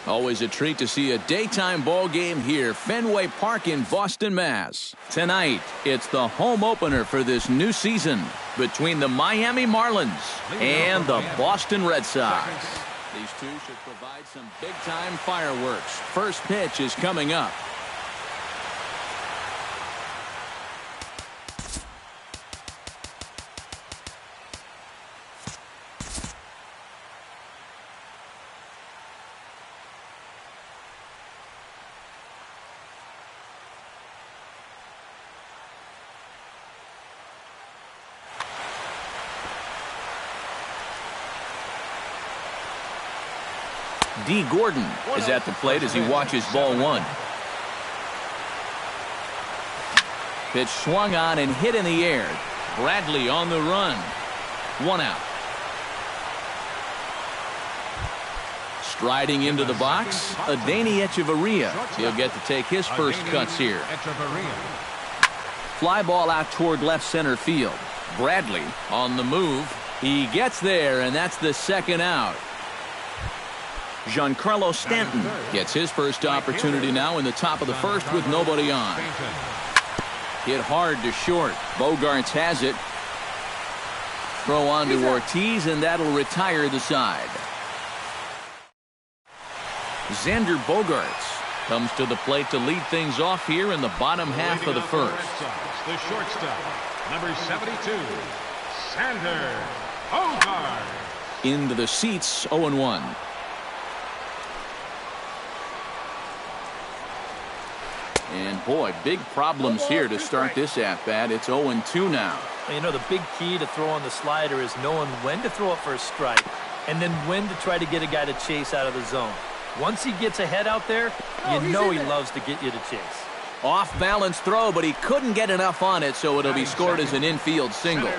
Always a treat to see a daytime ball game here, Fenway Park in Boston, Mass. Tonight, it's the home opener for this new season between the Miami Marlins and the Boston Red Sox. These two should provide some big-time fireworks. First pitch is coming up. D. Gordon is at the plate as he watches ball one. Pitch swung on and hit in the air. Bradley on the run. One out. Striding into the box, Adeiny Echeverria. He'll get to take his first cuts here. Fly ball out toward left center field. Bradley on the move. He gets there, and that's the second out. Giancarlo Stanton gets his first opportunity now in the top of the first with nobody on. Hit hard to short. Bogaerts has it. Throw on to Ortiz, and that'll retire the side. Xander Bogaerts comes to the plate to lead things off here in the bottom half of the first. The shortstop, number 72, Xander Bogaerts. Into the seats, 0-1. And boy, big problems here to start this at-bat. It's 0-2 now. You know, the big key to throwing the slider is knowing when to throw it for a strike and then when to try to get a guy to chase out of the zone. Once he gets ahead out there, you know he loves to get you to chase. Off-balance throw, but he couldn't get enough on it, so it'll be scored as an infield single.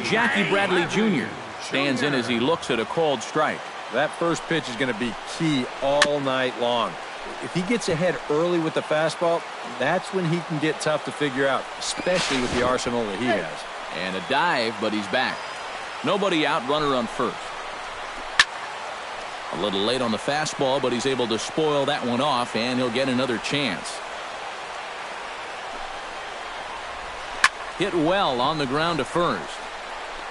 Jackie Bradley Jr. stands in as he looks at a called strike. That first pitch is going to be key all night long. If he gets ahead early with the fastball, that's when he can get tough to figure out, especially with the arsenal that he has. And a dive, but he's back. Nobody out, runner on first. A little late on the fastball, but he's able to spoil that one off, and he'll get another chance. Hit well on the ground to first.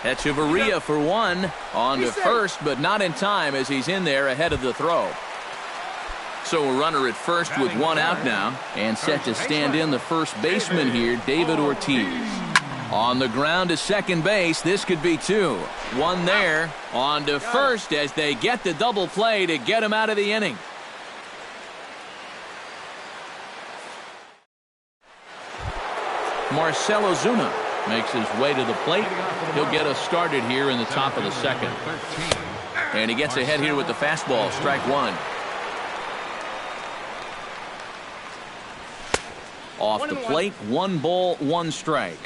Echeverria for one. On to first, but not in time as he's in there ahead of the throw. So a runner at first with one out now, and set to stand in the first baseman here, David Ortiz. On the ground to second base, this could be two. One there, on to first as they get the double play to get him out of the inning. Marcell Ozuna makes his way to the plate. He'll get us started here in the top of the second. And he gets ahead here with the fastball, strike one. Off the plate, 1 ball, 1 strike.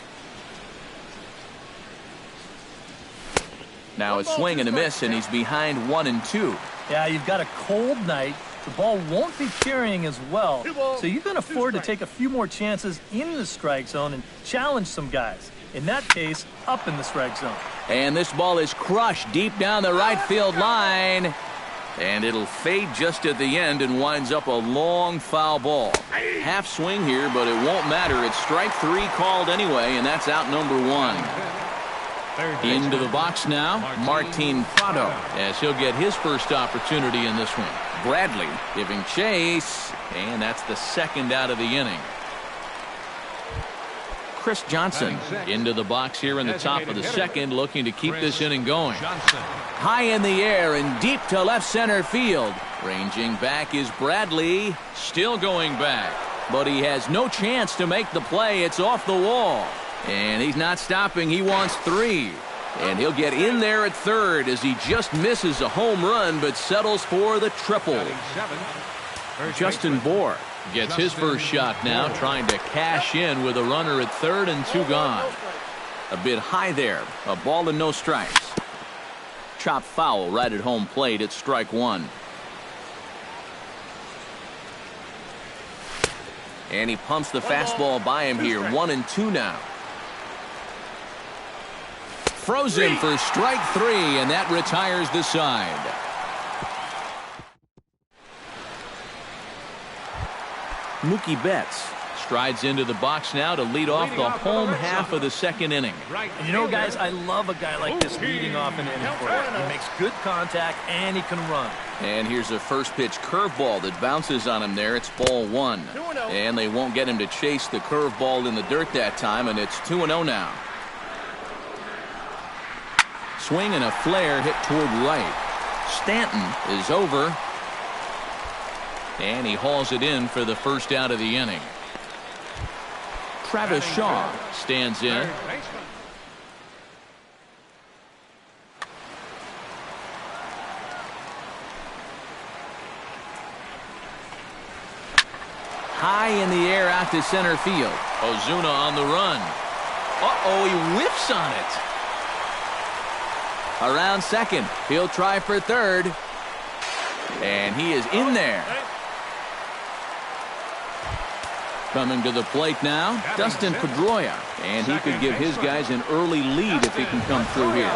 Now a swing and a miss, and he's behind 1-2. Yeah, you've got a cold night. The ball won't be carrying as well, so you can afford to take a few more chances in the strike zone and challenge some guys. In that case, up in the strike zone. And this ball is crushed deep down the right field line. And it'll fade just at the end and winds up a long foul ball. Half swing here, but it won't matter. It's strike 3 called anyway, and that's out number 1. Into the box now, Martin Prado, as he'll get his first opportunity in this one. Bradley giving chase, and that's the second out of the inning. Chris Johnson into the box here in the top of the second, looking to keep this inning going. High in the air and deep to left center field. Ranging back is Bradley, still going back. But he has no chance to make the play. It's off the wall. And he's not stopping. He wants 3. And he'll get in there at third as he just misses a home run but settles for the triple. Justin Bour gets his first shot now, trying to cash in with a runner at third and 2 gone. A bit high there. A ball and no strikes. Chop foul right at home plate at strike 1. And he pumps the fastball by him here. 1-2 now. Throws him for strike 3, and that retires the side. Mookie Betts strides into the box now to lead off the home half of the second inning. And you know, guys, I love a guy like this leading off an inning for us. He makes good contact, and he can run. And here's a first pitch curveball that bounces on him there. It's ball one. And they won't get him to chase the curveball in the dirt that time, and it's 2-0 now. Swing and a flare hit toward right. Stanton is over. And he hauls it in for the first out of the inning. Travis Shaw stands in. High in the air out to center field. Ozuna on the run. Uh-oh, he whiffs on it. Around second. He'll try for third. And he is in there. Coming to the plate now, Dustin Pedroia. And he could give his guys an early lead if he can come through here.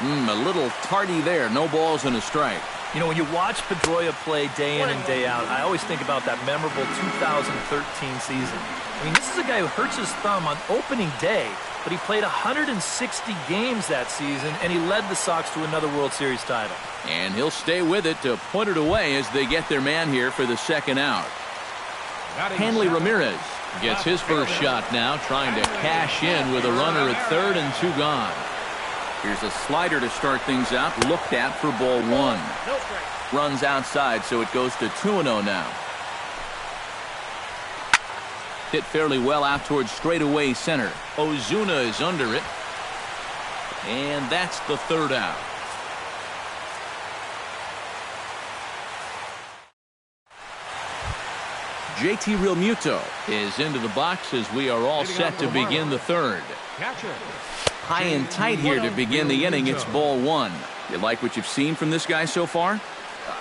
A little tardy there. No balls and a strike. You know, when you watch Pedroia play day in and day out, I always think about that memorable 2013 season. I mean, this is a guy who hurts his thumb on opening day, but he played 160 games that season, and he led the Sox to another World Series title. And he'll stay with it to put it away as they get their man here for the second out. Hanley Ramirez gets his first shot now, trying to cash in with a runner at third and 2 gone. Here's a slider to start things out, looked at for ball one. Runs outside, so it goes to 2-0 now. Hit fairly well out towards straightaway center. Ozuna is under it. And that's the third out. JT Realmuto is into the box as we are all set to begin the third. High and tight here to begin the inning. It's ball one. You like what you've seen from this guy so far?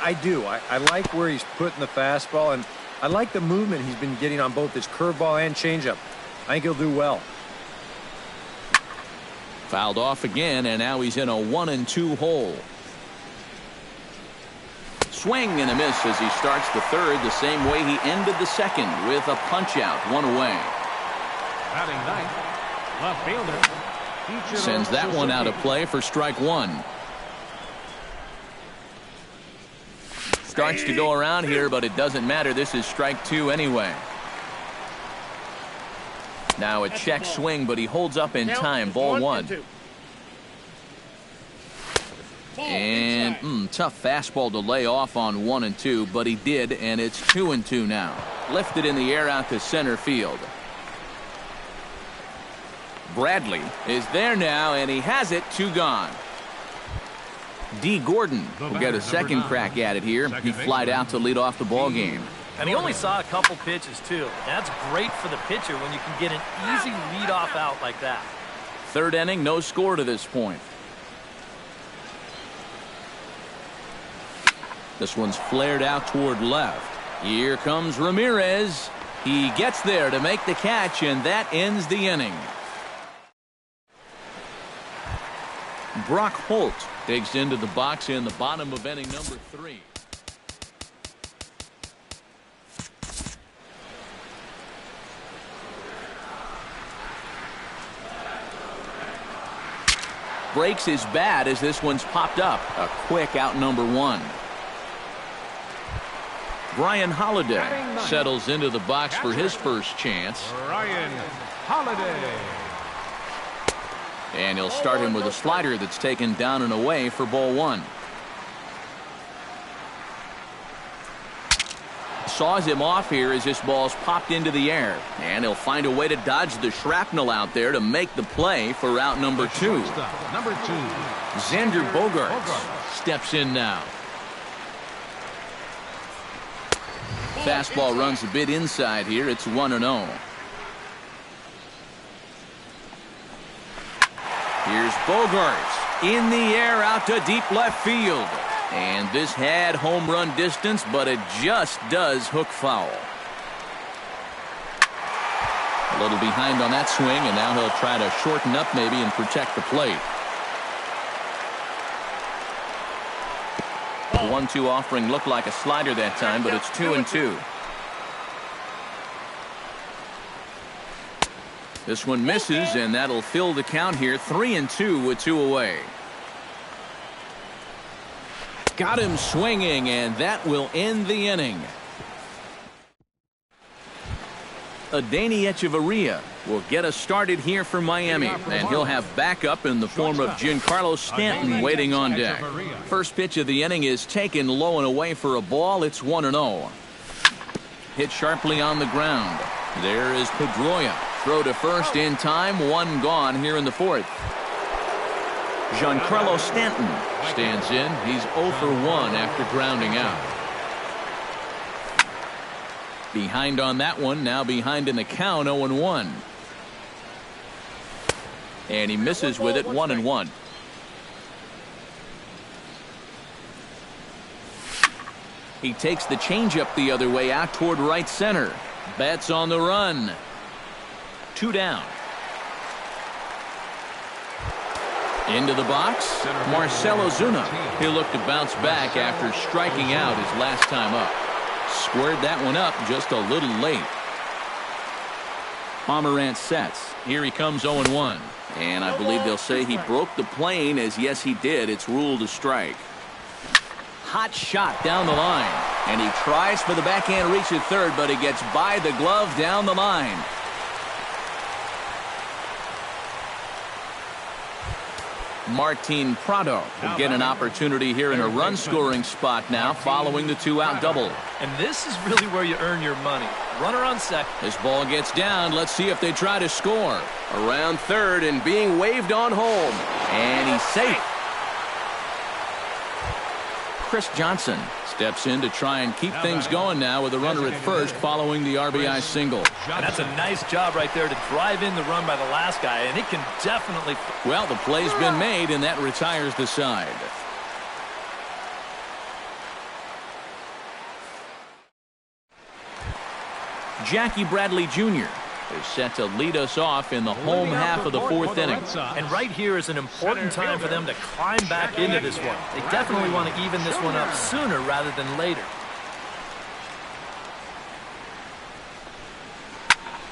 I do. I like where he's putting the fastball, and I like the movement he's been getting on both his curveball and changeup. I think he'll do well. Fouled off again, and now he's in a 1-2 hole. Swing and a miss as he starts the third the same way he ended the second with a punch out, one away. Batting ninth, left fielder. Sends that one out of play for strike one. Starts to go around here, but it doesn't matter. This is strike two anyway. Now a check swing, but he holds up in time. Ball one. And tough fastball to lay off on 1 and 2, but he did, and it's 2 and 2 now. Lifted in the air out to center field. Bradley is there now, and he has it. 2 gone. D. Gordon will get a second crack at it here. He flied out to lead off the ball game. And he only saw a couple pitches, too. That's great for the pitcher when you can get an easy leadoff out like that. Third inning, no score to this point. This one's flared out toward left. Here comes Ramirez. He gets there to make the catch, and that ends the inning. Brock Holt digs into the box in the bottom of inning number 3. Breaks his bat as this one's popped up. A quick out number 1. Brian Holiday settles into the box for his first chance. Brian Holiday. And he'll start him with a slider that's taken down and away for ball 1. Saws him off here as this ball's popped into the air. And he'll find a way to dodge the shrapnel out there to make the play for out number 2. Number 2. Xander Bogaerts steps in now. Fastball runs a bit inside here. It's 1-0. Here's Bogaerts in the air out to deep left field. And this had home run distance, but it just does hook foul. A little behind on that swing, and now he'll try to shorten up maybe and protect the plate. 1-2 offering looked like a slider that time, but it's 2 and 2. This one misses, and that'll fill the count here. 3-2 with 2 away. Got him swinging, and that will end the inning. Adeiny Echeverria will get us started here for Miami, and he'll have backup in the form of Giancarlo Stanton waiting on deck. First pitch of the inning is taken low and away for a ball. It's 1-0. Hit sharply on the ground. There is Pedroia. Throw to first in time. 1 gone here in the 4th. Giancarlo Stanton stands in. He's 0 for 1 after grounding out. Behind on that one, now behind in the count, 0-1. And he misses with it, 1-1. He takes the changeup the other way out toward right center. Betts on the run. 2 down. Into the box, Marcell Ozuna. He'll look to bounce back after striking out his last time up. Squared that one up just a little late. Pomerantz sets. Here he comes 0-1. And I believe they'll say he broke the plane, as yes he did. It's ruled a strike. Hot shot down the line. And he tries for the backhand reach at third, but he gets by the glove down the line. Martin Prado will get an opportunity here in a run-scoring spot now following the 2-out double. And this is really where you earn your money. Runner on second. This ball gets down. Let's see if they try to score. Around third and being waved on home. And he's safe. Chris Johnson steps in to try and keep things going now with a runner at first following the RBI single. And that's a nice job right there to drive in the run by the last guy, and it can definitely... Well, the play's been made, and that retires the side. Jackie Bradley Jr. is set to lead us off in the home half of the 4th inning. And right here is an important time for them to climb back into this one. They definitely want to even this one up sooner rather than later.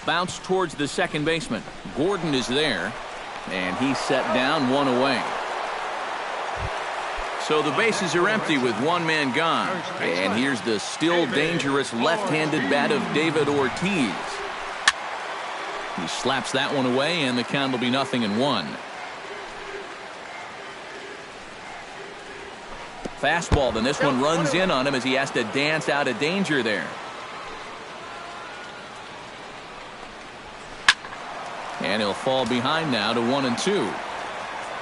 Bounce towards the second baseman. Gordon is there, and he's set down, 1 away. So the bases are empty with 1 man gone. And here's the still dangerous left-handed bat of David Ortiz. He slaps that one away, and the count will be 0-1. Fastball, then this one runs in on him as he has to dance out of danger there. And he'll fall behind now to 1-2.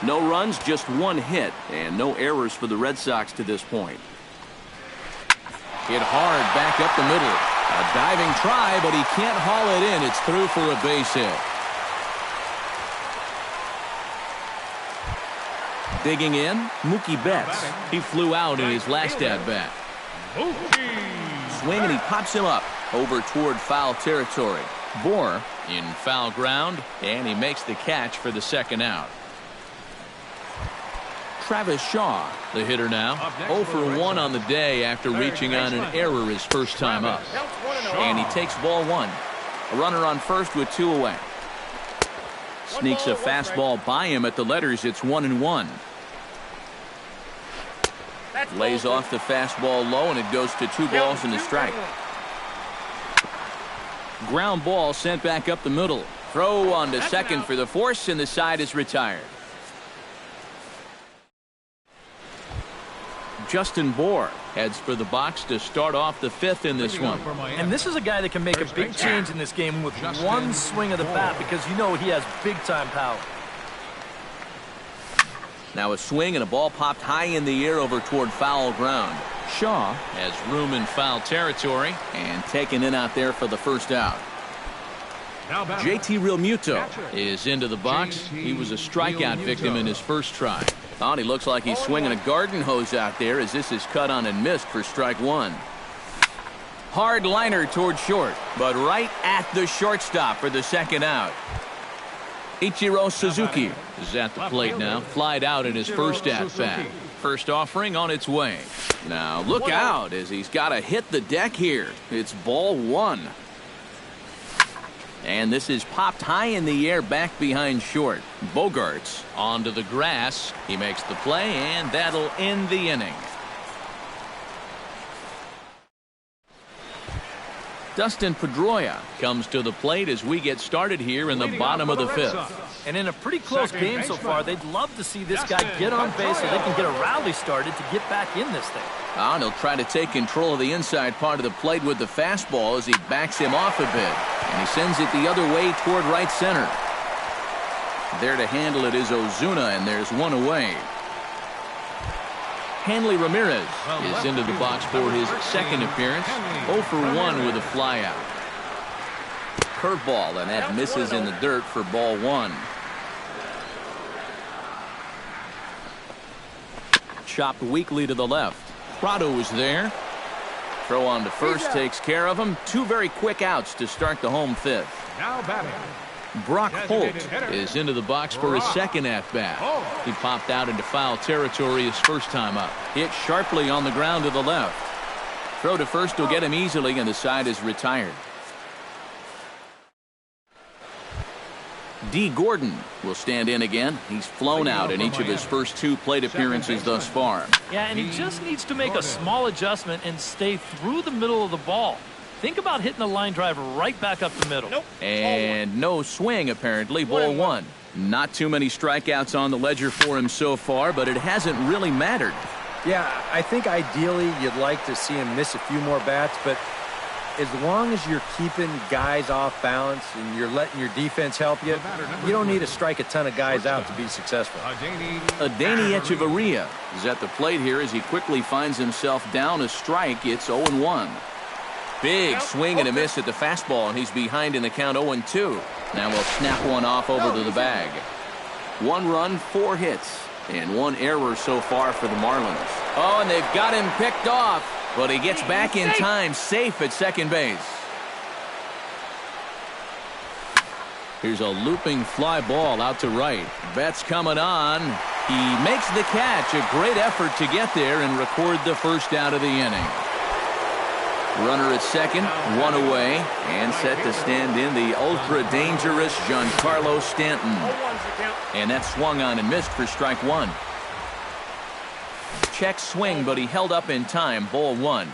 No runs, just 1 hit, and no errors for the Red Sox to this point. Hit hard back up the middle. A diving try, but he can't haul it in. It's through for a base hit. Digging in, Mookie Betts. He flew out in his last at-bat. Swing, and he pops him up over toward foul territory. Bohr in foul ground, and he makes the catch for the 2nd out. Travis Shaw, the hitter now, 0 for 1 on the day after reaching on an error his first time up. And he takes ball 1. A runner on first with 2 away. Sneaks a fastball by him at the letters. It's 1-1. Lays off the fastball low, and it goes to 2 balls and a strike. Ground ball sent back up the middle. Throw on to second for the force, and the side is retired. Justin Bohr heads for the box to start off the 5th in this one. And this is a guy that can make a big change in this game with 1 swing of the bat, because you know he has big-time power. Now a swing, and a ball popped high in the air over toward foul ground. Shaw has room in foul territory and taken in out there for the 1st out. JT Realmuto is into the box. He was a strikeout victim in his first try. Oh, he looks like he's swinging a garden hose out there as this is cut on and missed for strike 1. Hard liner toward short, but right at the shortstop for the 2nd out. Ichiro Suzuki is at the plate now. Flied out in his first at-bat. First offering on its way. Now look out as he's got to hit the deck here. It's ball 1. And this is popped high in the air back behind short. Bogarts onto the grass. He makes the play, and that'll end the inning. Dustin Pedroia comes to the plate as we get started here in the bottom of the fifth. And in a pretty close game so far, they'd love to see this guy get on base so they can get a rally started to get back in this thing. And he'll try to take control of the inside part of the plate with the fastball as he backs him off a bit. And he sends it the other way toward right center. There to handle it is Ozuna, and there's one away. Hanley Ramirez is into the box for his second appearance. 0 for 1 with a flyout. Curveball, and that misses in the dirt for ball 1. Chopped weakly to the left. Prado is there. Throw on to first takes care of him. 2 very quick outs to start the home fifth. Now batting. Brock Holt is into the box for his second at-bat. He popped out into foul territory his first time up. Hit sharply on the ground to the left. Throw to first will get him easily, and the side is retired. D. Gordon will stand in again. He's flown out in each of his first 2 plate appearances thus far. Yeah, and he just needs to make a small adjustment and stay through the middle of the ball. Think about hitting a line drive right back up the middle. And no swing, apparently. Ball 1. Not too many strikeouts on the ledger for him so far, but it hasn't really mattered. Yeah, I think ideally you'd like to see him miss a few more bats, but as long as you're keeping guys off balance and you're letting your defense help you, you don't need to strike a ton of guys out to be successful. Adeiny Echeverria is at the plate here as he quickly finds himself down a strike. It's 0-1. Big swing and a miss at the fastball, and he's behind in the count 0-2. Now we'll snap one off over to the bag. 1 run, 4 hits, and 1 error so far for the Marlins. Oh, and they've got him picked off, but he gets back in time, safe at second base. Here's a looping fly ball out to right. Betts coming on. He makes the catch. A great effort to get there and record the first out of the inning. Runner at second, 1 away, and set to stand in the ultra-dangerous Giancarlo Stanton. And that swung on and missed for strike 1. Check swing, but he held up in time. Ball 1.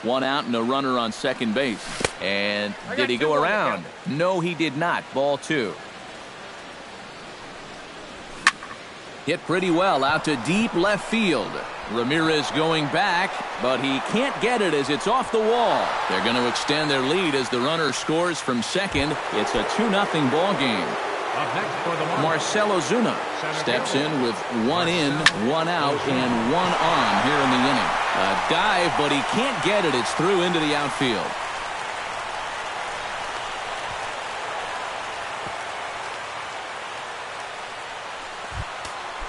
1 out and a runner on second base. And did he go around? No, he did not. Ball 2. Hit pretty well out to deep left field. Ramirez going back, but he can't get it as it's off the wall. They're going to extend their lead as the runner scores from second. It's a 2-0 ball game. Marcell Ozuna steps in with 1 in, 1 out, and 1 on here in the inning. A dive, but he can't get it. It's through into the outfield.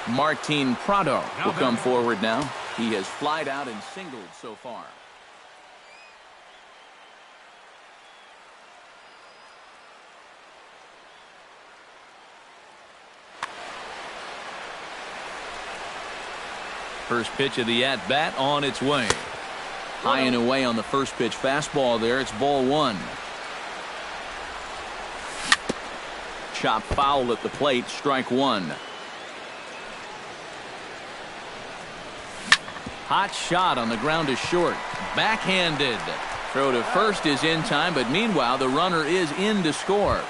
Martin Prado will come forward now. He has flied out and singled so far. First pitch of the at-bat on its way. High and away on the first pitch fastball there. It's ball 1. Chop foul at the plate. Strike 1. Hot shot on the ground to short. Backhanded. Throw to first is in time, but meanwhile the runner is in to score.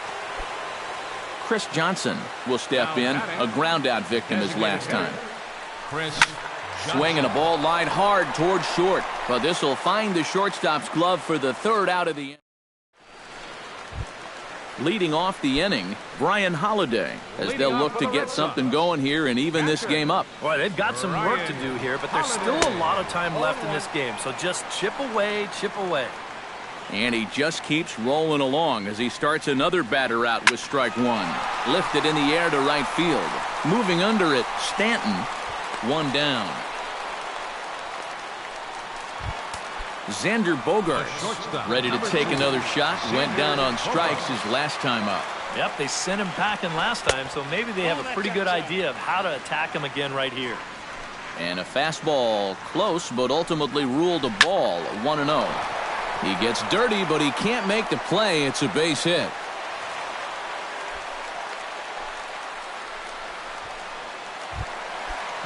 Chris Johnson will step in. A ground out victim his last time. Swinging a ball lined hard towards short, but this will find the shortstop's glove for the 3rd out of the inning. Leading off the inning, Brian Holiday, as they'll look to get something going here and even this game up. Boy, they've got some work to do here, but there's still a lot of time left in this game, so just chip away, chip away. And he just keeps rolling along as he starts another batter out with strike 1. Lifted in the air to right field. Moving under it, Stanton. 1 down. Xander Bogaerts ready to take another shot. Went down on strikes his last time up. Yep, they sent him packing last time, so maybe they have a pretty good idea of how to attack him again right here. And a fastball close, but ultimately ruled a ball. 1-0. He gets dirty, but he can't make the play. It's a base hit.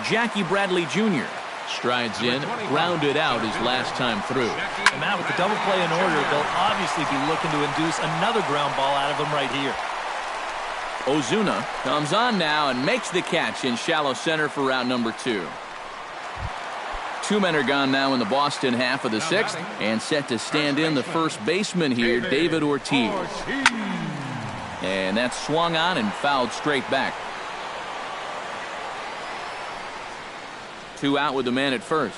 Jackie Bradley Jr. strides in, grounded out his last time through. And now with the double play in order, they'll obviously be looking to induce another ground ball out of him right here. Ozuna comes on now and makes the catch in shallow center for route number 2. 2 men are gone now in the Boston half of the 6th, and set to stand in the first baseman here, David Ortiz. And that's swung on and fouled straight back. 2 out with the man at first.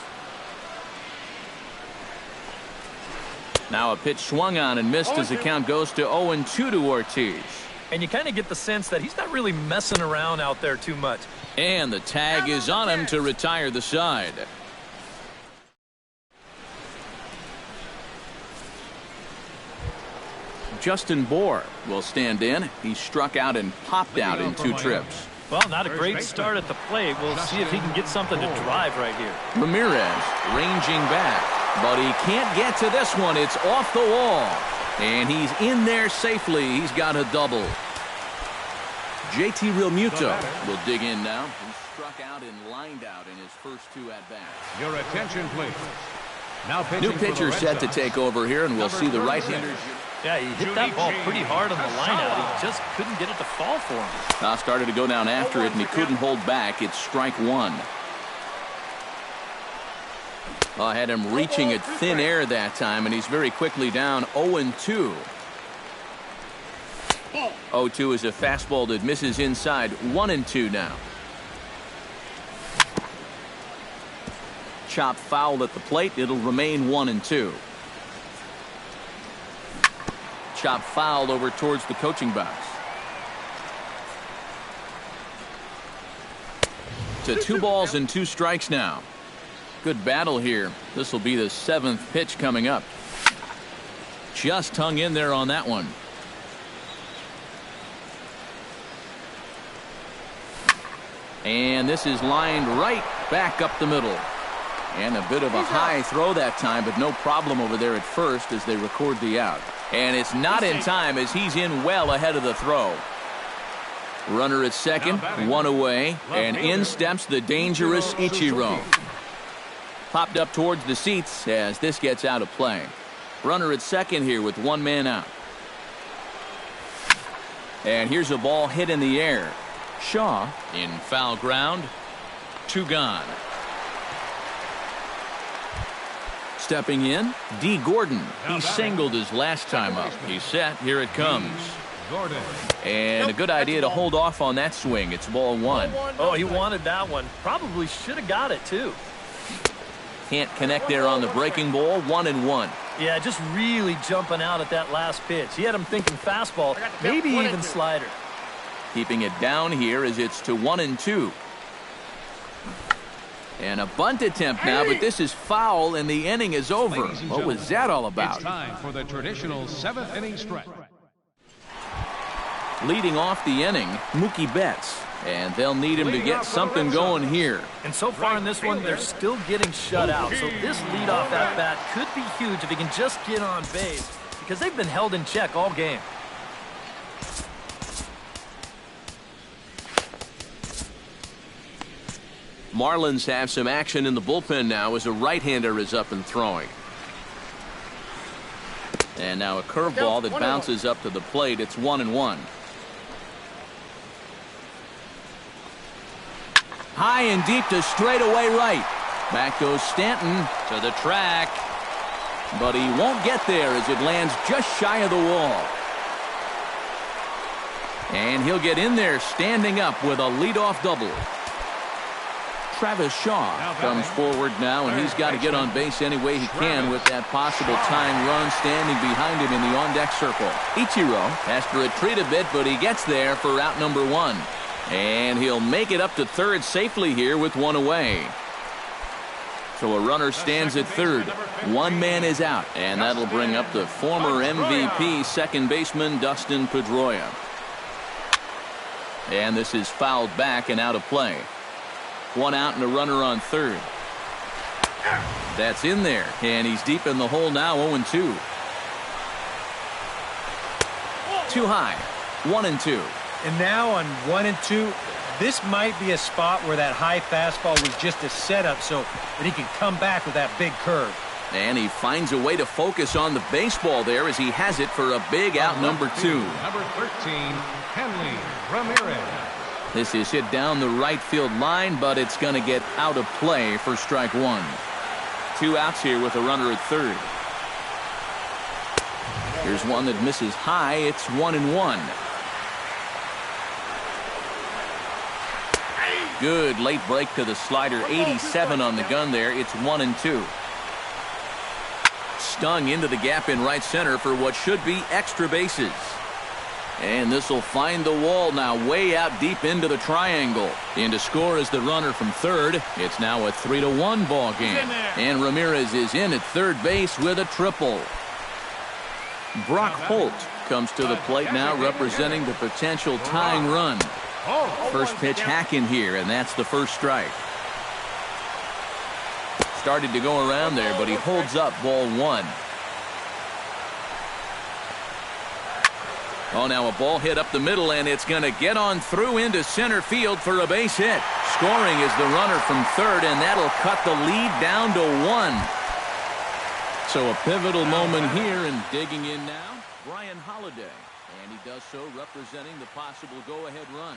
Now a pitch swung on and missed as the count goes to 0-2 to Ortiz. And you kind of get the sense that he's not really messing around out there too much. And the tag is on him to retire the side. Justin Bohr will stand in. He struck out and popped out in 2 trips. Well, not a great start at the plate. We'll see if he can get something to drive right here. Ramirez ranging back, but he can't get to this one. It's off the wall, and he's in there safely. He's got a double. JT Realmuto will dig in now. He struck out and lined out in his first 2 at-bats. Your attention, please. Now new pitcher set to take over here, and we'll see the right-hander. Yeah, he hit that ball pretty hard on the line out. He just couldn't get it to fall for him. Now started to go down after it, and he couldn't hold back. It's strike 1. I had him reaching at thin air that time, and he's very quickly down 0-2. 0-2 is a fastball that misses inside. 1-2 now. Chop foul at the plate. It'll remain 1-2. Chop fouled over towards the coaching box. To 2 balls and 2 strikes now. Good battle here. This will be the 7th pitch coming up. Just hung in there on that one. And this is lined right back up the middle. And a bit of a high throw that time, but no problem over there at first as they record the out. And it's not in time as he's in well ahead of the throw. Runner at second, 1 away, and in steps the dangerous Ichiro. Popped up towards the seats as this gets out of play. Runner at second here with 1 man out. And here's a ball hit in the air. Shaw in foul ground. 2 gone. Stepping in, D. Gordon. He singled his last time up. He's set. Here it comes. And a good idea to hold off on that swing. It's ball 1. Oh, he wanted that one. Probably should have got it, too. Can't connect there on the breaking ball. 1-1. Yeah, just really jumping out at that last pitch. He had him thinking fastball, maybe even slider. Keeping it down here as it's to 1-2. And a bunt attempt now, but this is foul, and the inning is over. What was that all about? It's time for the traditional 7th inning stretch. Leading off the inning, Mookie Betts. And they'll need him to get something going here. And so far in this one, they're still getting shut out. So this leadoff at bat could be huge if he can just get on base, because they've been held in check all game. Marlins have some action in the bullpen now as a right-hander is up and throwing. And now a curveball that bounces up to the plate. It's 1-1. High and deep to straightaway right. Back goes Stanton to the track. But he won't get there as it lands just shy of the wall. And he'll get in there standing up with a leadoff double. Travis Shaw comes forward now, and he's got to get on base any way he can with that possible tying run standing behind him in the on-deck circle. Ichiro has to retreat a bit, but he gets there for out number 1. And he'll make it up to third safely here with 1 away. So a runner stands at third. 1 man is out, and that'll bring up the former MVP second baseman Dustin Pedroia. And this is fouled back and out of play. 1 out and a runner on third. That's in there, and he's deep in the hole now, 0-2. Too high, 1-2. And now on 1-2, This might be a spot where that high fastball was just a setup so that he can come back with that big curve. And he finds a way to focus on the baseball there as he has it for a big out number 2. Number 13, Henley Ramirez. This is hit down the right field line, but it's going to get out of play for strike 1. 2 outs here with a runner at third. Here's one that misses high. It's 1-1. Good late break to the slider. 87 on the gun there. It's 1-2. Stung into the gap in right center for what should be extra bases. And this will find the wall now, way out deep into the triangle. In to score is the runner from third. It's now a 3-1 ball game. And Ramirez is in at third base with a triple. Brock Holt comes to the plate now, representing the potential tying run. First pitch hack in here, and that's the first strike. Started to go around there, but he holds up ball 1. Oh, now a ball hit up the middle, and it's going to get on through into center field for a base hit. Scoring is the runner from third, and that'll cut the lead down to 1. So a pivotal moment here, and digging in now, Brian Holiday. And he does so representing the possible go-ahead run.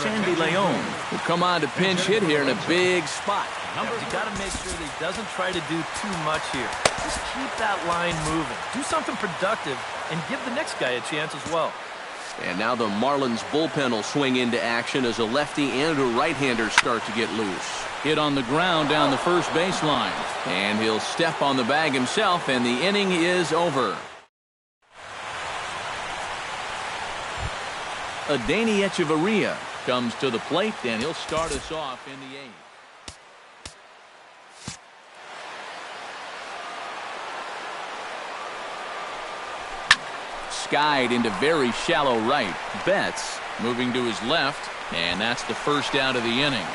Sandy Leon will come on to pinch hit here in a big spot. You got to make sure that he doesn't try to do too much here. Just keep that line moving. Do something productive and give the next guy a chance as well. And now the Marlins bullpen will swing into action as a lefty and a right-hander start to get loose. Hit on the ground down the first baseline. And he'll step on the bag himself, and the inning is over. Adeiny Echeverria comes to the plate, and he'll start us off in the 8th. Skied into very shallow right. Betts moving to his left, and that's the first out of the inning.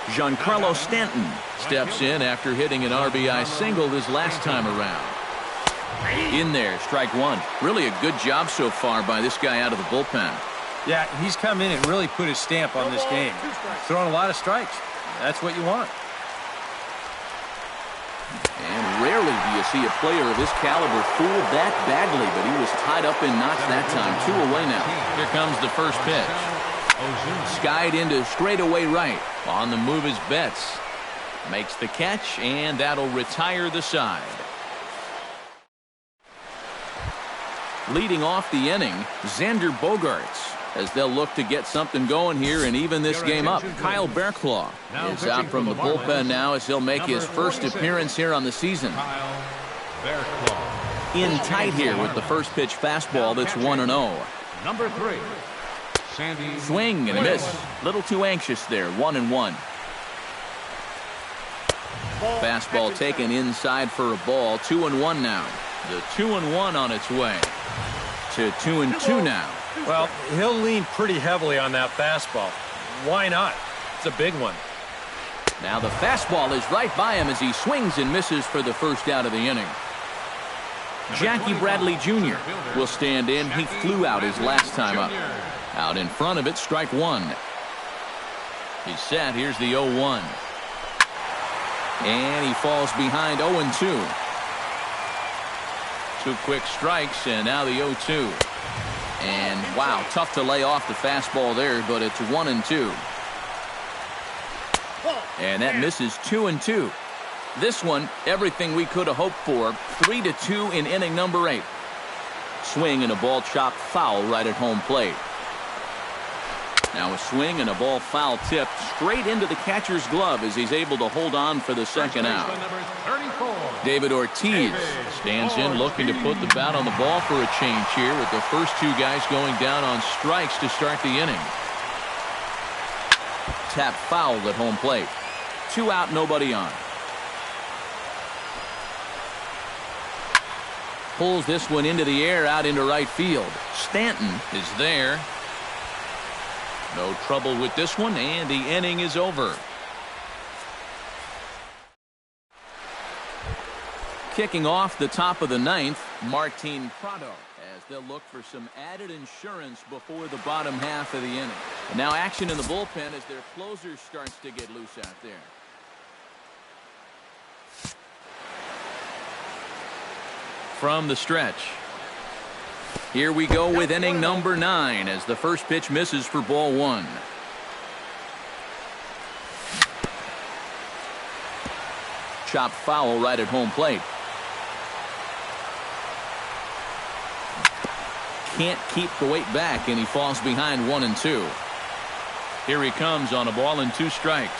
Giancarlo Stanton steps in after hitting an RBI single his last time around. In there, strike 1. Really a good job so far by this guy out of the bullpen. Yeah, he's come in and really put his stamp on this game. Throwing a lot of strikes. That's what you want. And rarely do you see a player of this caliber fooled that badly, but he was tied up in knots that time. 2 away now. Here comes the first pitch. Skied into straightaway right. On the move is Betts. Makes the catch, and that'll retire the side. Leading off the inning, Xander Bogaerts, as they'll look to get something going here and even this game up. Kyle Bearclaw is out from the bullpen now as he'll make his first appearance here on the season. In tight here with the first pitch fastball that's 1-0. Number 3, Sandy. Swing and a miss. Little too anxious there. 1-1. Fastball taken inside for a ball. 2-1 now. The 2-1 on its way to 2-2 now. Well, he'll lean pretty heavily on that fastball. Why not? It's a big one. Now the fastball is right by him as he swings and misses for the first out of the inning. Jackie Bradley Jr. will stand in. He flew out his last time up. Out in front of it, strike 1. He's set. Here's the 0-1. And he falls behind 0-2. 2 quick strikes, and now the 0-2. And wow, tough to lay off the fastball there, but it's 1-2. And that misses 2-2. This one, everything we could have hoped for. 3-2 in inning number 8. Swing and a ball chopped foul right at home plate. Now a swing and a ball foul tipped straight into the catcher's glove as he's able to hold on for the second out. David Ortiz stands in looking to put the bat on the ball for a change here with the first 2 guys going down on strikes to start the inning. Tap foul at home plate. 2 out, nobody on. Pulls this one into the air out into right field. Stanton is there. No trouble with this one, and the inning is over. Kicking off the top of the 9th, Martin Prado, as they'll look for some added insurance before the bottom half of the inning. And now action in the bullpen as their closer starts to get loose out there. From the stretch. Here we go with inning number 9 as the first pitch misses for ball 1. Chopped foul right at home plate. Can't keep the weight back, and he falls behind 1-2. Here he comes on a ball and 2 strikes.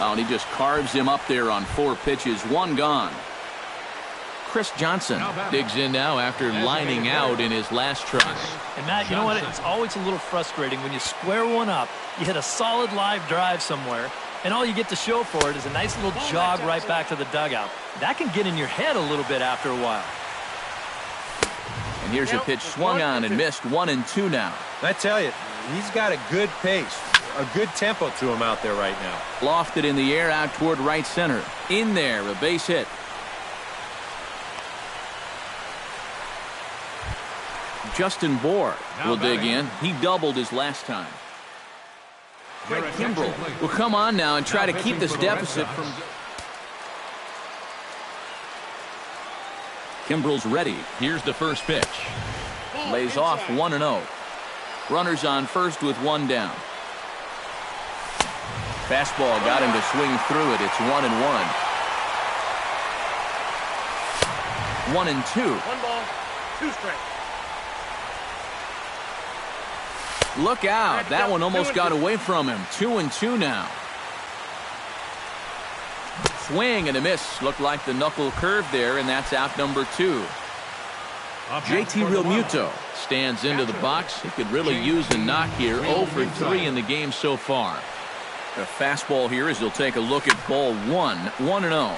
Oh, and he just carves him up there on 4 pitches. 1 gone. Chris Johnson digs in now after lining out in his last try. And Matt, you know what? It's always a little frustrating when you square one up, you hit a solid live drive somewhere, and all you get to show for it is a nice little jog right back to the dugout. That can get in your head a little bit after a while. And here's a pitch swung on and missed. 1-2 now. I tell you, he's got a good pace, a good tempo to him out there right now. Lofted in the air out toward right center. In there, a base hit. Justin Bohr will dig in. He doubled his last time. Greg Kimbrell will come on now and try to keep this deficit from... Kimbrell's ready. Here's the first pitch. Lays off 1-0. Runners on first with 1 down. Fastball got him to swing through it. It's 1-1. 1-2. 1 ball, 2 strikes. Look out. That one almost got away from him. 2-2 now. Swing and a miss. Looked like the knuckle curve there, and that's out number 2. JT Realmuto stands into the box. He could really use a knock here. 0 for 3 in the game so far. A fastball here as he'll take a look at ball 1. 1-0.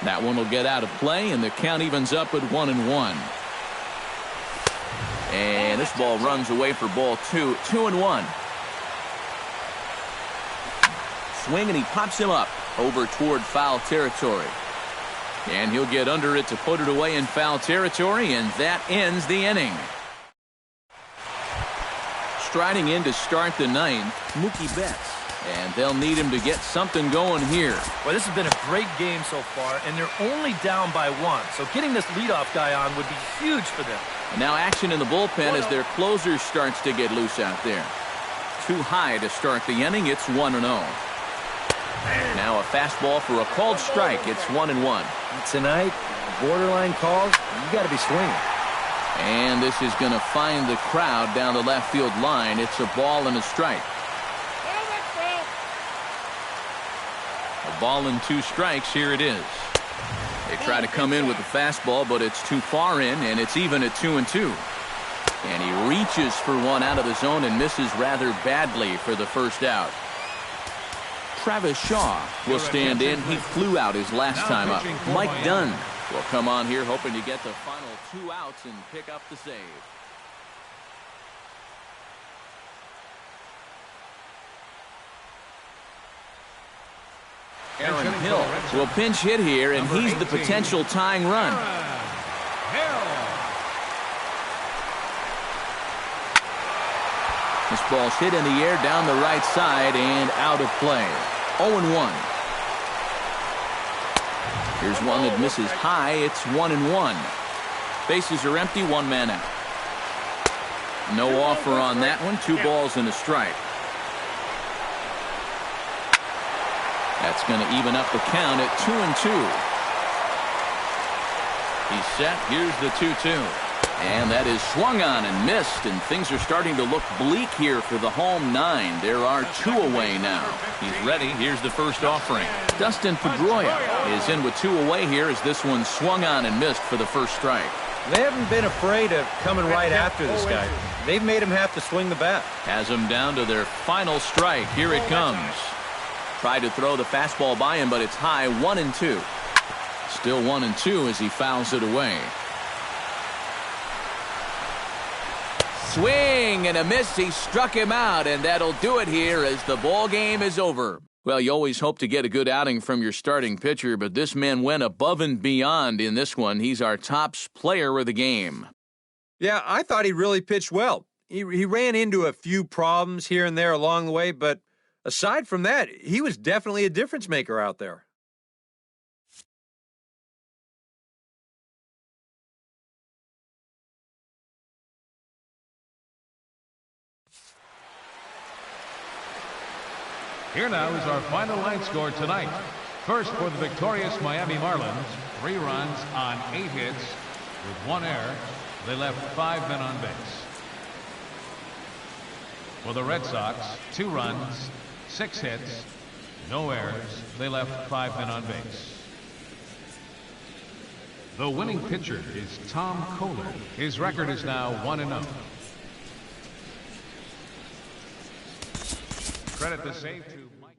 That one will get out of play, and the count evens up at 1-1. And this ball runs away for ball 2. 2-1. Swing, and he pops him up over toward foul territory. And he'll get under it to put it away in foul territory, and that ends the inning. Striding in to start the 9th, Mookie Betts. And they'll need him to get something going here. Well, this has been a great game so far, and they're only down by 1. So getting this leadoff guy on would be huge for them. And now action in the bullpen as their closer starts to get loose out there. Too high to start the inning. It's 1-0. Now a fastball for a called strike. It's 1-1. Tonight, borderline calls, you got to be swinging. And this is going to find the crowd down the left field line. It's a ball and a strike. A ball and 2 strikes. Here it is. They try to come in with the fastball, but it's too far in, and it's even at 2-2. And he reaches for one out of the zone and misses rather badly for the first out. Travis Shaw will stand in. He flew out his last time up. Mike Dunn will come on here hoping to get the final 2 outs and pick up the save. Aaron Hill will pinch hit here, and he's the potential tying run. This ball's hit in the air down the right side and out of play. 0-1. Here's one that misses high. It's 1-1. Bases are empty. 1 man out. No offer on that one. 2 balls and a strike. That's going to even up the count at 2-2. He's set. Here's the 2-2. And that is swung on and missed, and things are starting to look bleak here for the home 9. There are 2 away now. He's ready. Here's the first offering. Dustin Pedroia is in with 2 away here as this one swung on and missed for the first strike. They haven't been afraid of coming right after this guy. They've made him have to swing the bat. Has him down to their final strike. Here it comes. Tried to throw the fastball by him, but it's high. 1-2. Still 1-2 as he fouls it away. Swing and a miss. He struck him out, and that'll do it here as the ball game is over. Well, you always hope to get a good outing from your starting pitcher, but this man went above and beyond in this one. He's our top player of the game. Yeah, I thought he really pitched well. He ran into a few problems here and there along the way, but aside from that, he was definitely a difference maker out there. Here now is our final line score tonight. First, for the victorious Miami Marlins, 3 runs on 8 hits with 1 error. They left 5 men on base. For the Red Sox, 2 runs, 6 hits, no errors. They left 5 men on base. The winning pitcher is Tom Kohler. His record is now 1-0. Credit the save to Mike.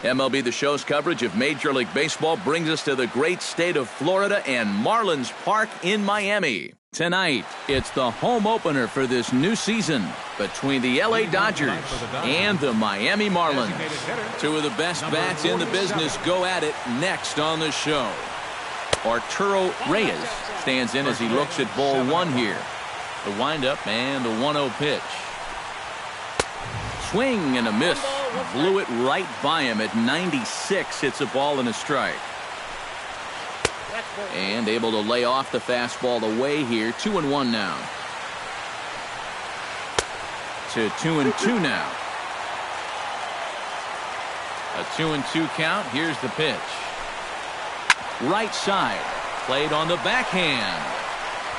MLB The Show's coverage of Major League Baseball brings us to the great state of Florida and Marlins Park in Miami. Tonight, it's the home opener for this new season between the LA Dodgers and the Miami Marlins. 2 of the best bats in the business go at it next on the show. Arturo Reyes stands in as he looks at ball 1 here. The windup and the 1-0 pitch. Swing and a miss. Blew it right by him at 96. It's a ball and a strike. And able to lay off the fastball away here. 2-1 now. To 2-2 now. A 2-2 count. Here's the pitch. Right side. Played on the backhand.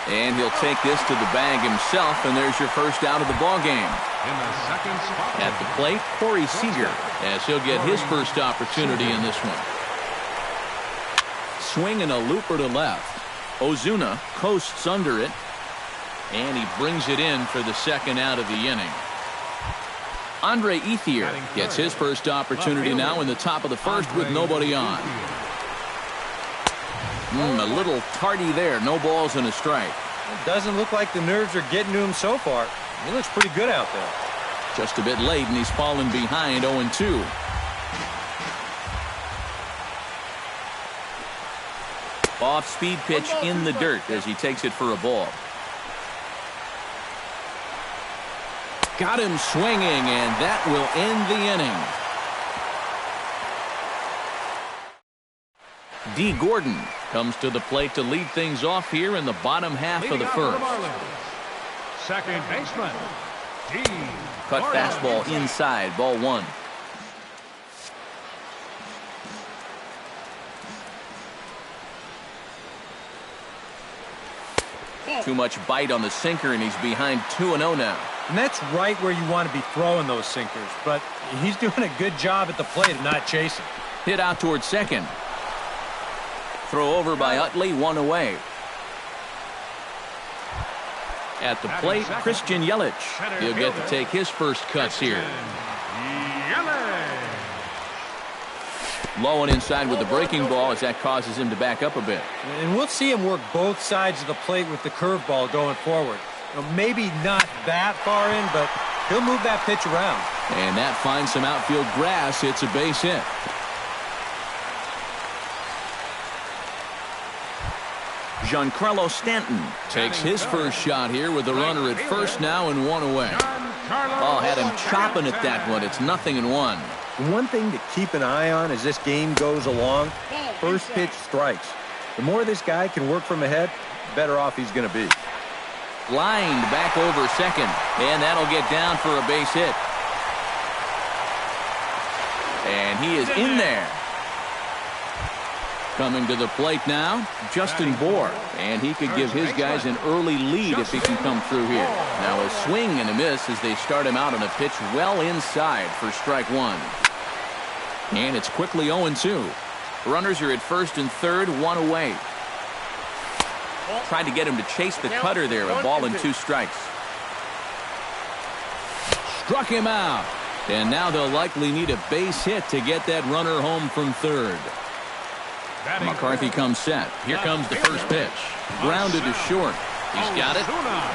And he'll take this to the bag himself, and there's your first out of the ball game. At the plate, Corey Seager, as he'll get his first opportunity in this one. Swing and a looper to left. Ozuna coasts under it, and he brings it in for the second out of the inning. Andre Ethier gets his first opportunity now in the top of the first with nobody on. A little tardy there. No balls and a strike. It doesn't look like the nerves are getting to him so far. He looks pretty good out there. Just a bit late, and he's fallen behind 0-2. Off-speed pitch in the dirt as he takes it for a ball. Got him swinging, and that will end the inning. D. Gordon comes to the plate to lead things off here in the bottom half of the first. Second baseman, D. Cut fastball inside, ball one. Too much bite on the sinker, and he's behind 2-0 now. And that's right where you want to be throwing those sinkers. But he's doing a good job at the plate of not chasing. Hit out towards second. Throw over by Utley, one away. At the plate, Christian Yelich. He'll get to take his first cuts here. Low and inside with the breaking ball as that causes him to back up a bit. And we'll see him work both sides of the plate with the curveball going forward. Maybe not that far in, but he'll move that pitch around. And that finds some outfield grass. It's a base hit. Giancarlo Stanton takes his first shot here with the runner at first now and one away. Oh, had him chopping at that one. It's 0-1. One thing to keep an eye on as this game goes along, first pitch strikes. The more this guy can work from ahead, the better off he's going to be. Lined back over second, and that'll get down for a base hit. And he is in there. Coming to the plate now, Justin Bour, and he could give his guys an early lead if he can come through here. Now a swing and a miss as they start him out on a pitch well inside for strike one. And it's quickly 0-2. Runners are at first and third, one away. Tried to get him to chase the cutter there, a ball and 2 strikes. Struck him out. And now they'll likely need a base hit to get that runner home from third. McCarthy comes set. Here comes the first pitch. Grounded to short. He's got it.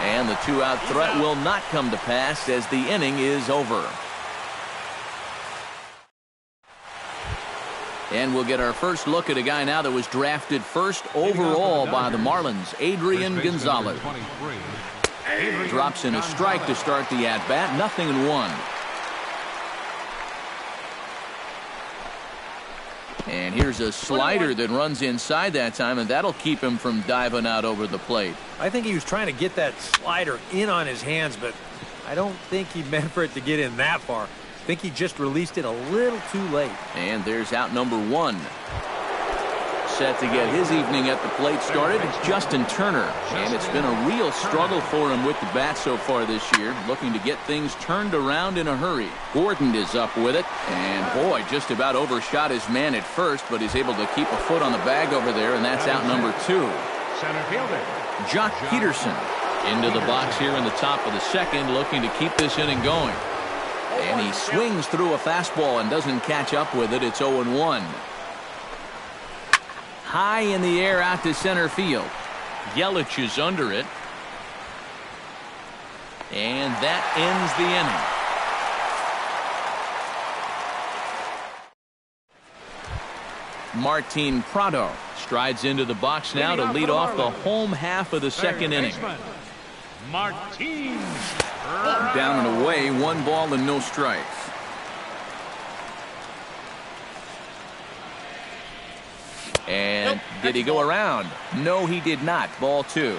And the 2-out threat will not come to pass as the inning is over. And we'll get our first look at a guy now that was drafted first overall by the Marlins, Adrian Gonzalez. Drops in a strike to start the at-bat. 0-1. And here's a slider that runs inside that time, and that'll keep him from diving out over the plate. I think he was trying to get that slider in on his hands, but I don't think he meant for it to get in that far. I think he just released it a little too late. And there's out number 1. Set to get his evening at the plate started, Justin Turner. And it's been a real struggle for him with the bat so far this year, looking to get things turned around in a hurry. Gordon is up with it, and boy, just about overshot his man at first, but he's able to keep a foot on the bag over there, and that's out number 2. Center fielder Jock Peterson into the box here in the top of the second, looking to keep this inning going. And he swings through a fastball and doesn't catch up with it. It's 0-1. High in the air out to center field. Yelich is under it. And that ends the inning. Martin Prado strides into the box now to lead off the home half of the second inning. Martin. Down and away, 1 ball and no strikes. And did he go around? No, he did not. Ball 2.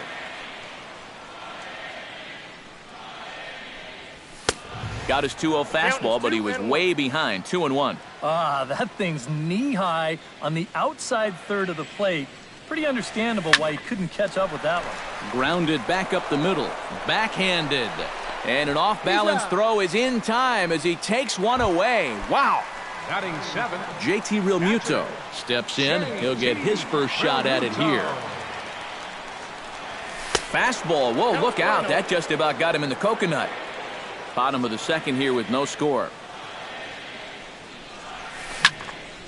Got his 2-0 fastball, but he was way behind. 2-1. Ah, that thing's knee-high on the outside third of the plate. Pretty understandable why he couldn't catch up with that one. Grounded back up the middle. Backhanded. And an off-balance throw is in time as he takes one away. Wow. Batting 7. JT Realmuto steps in. He'll get his first shot at it here. Fastball. Whoa, look out. That just about got him in the coconut. Bottom of the second here with no score.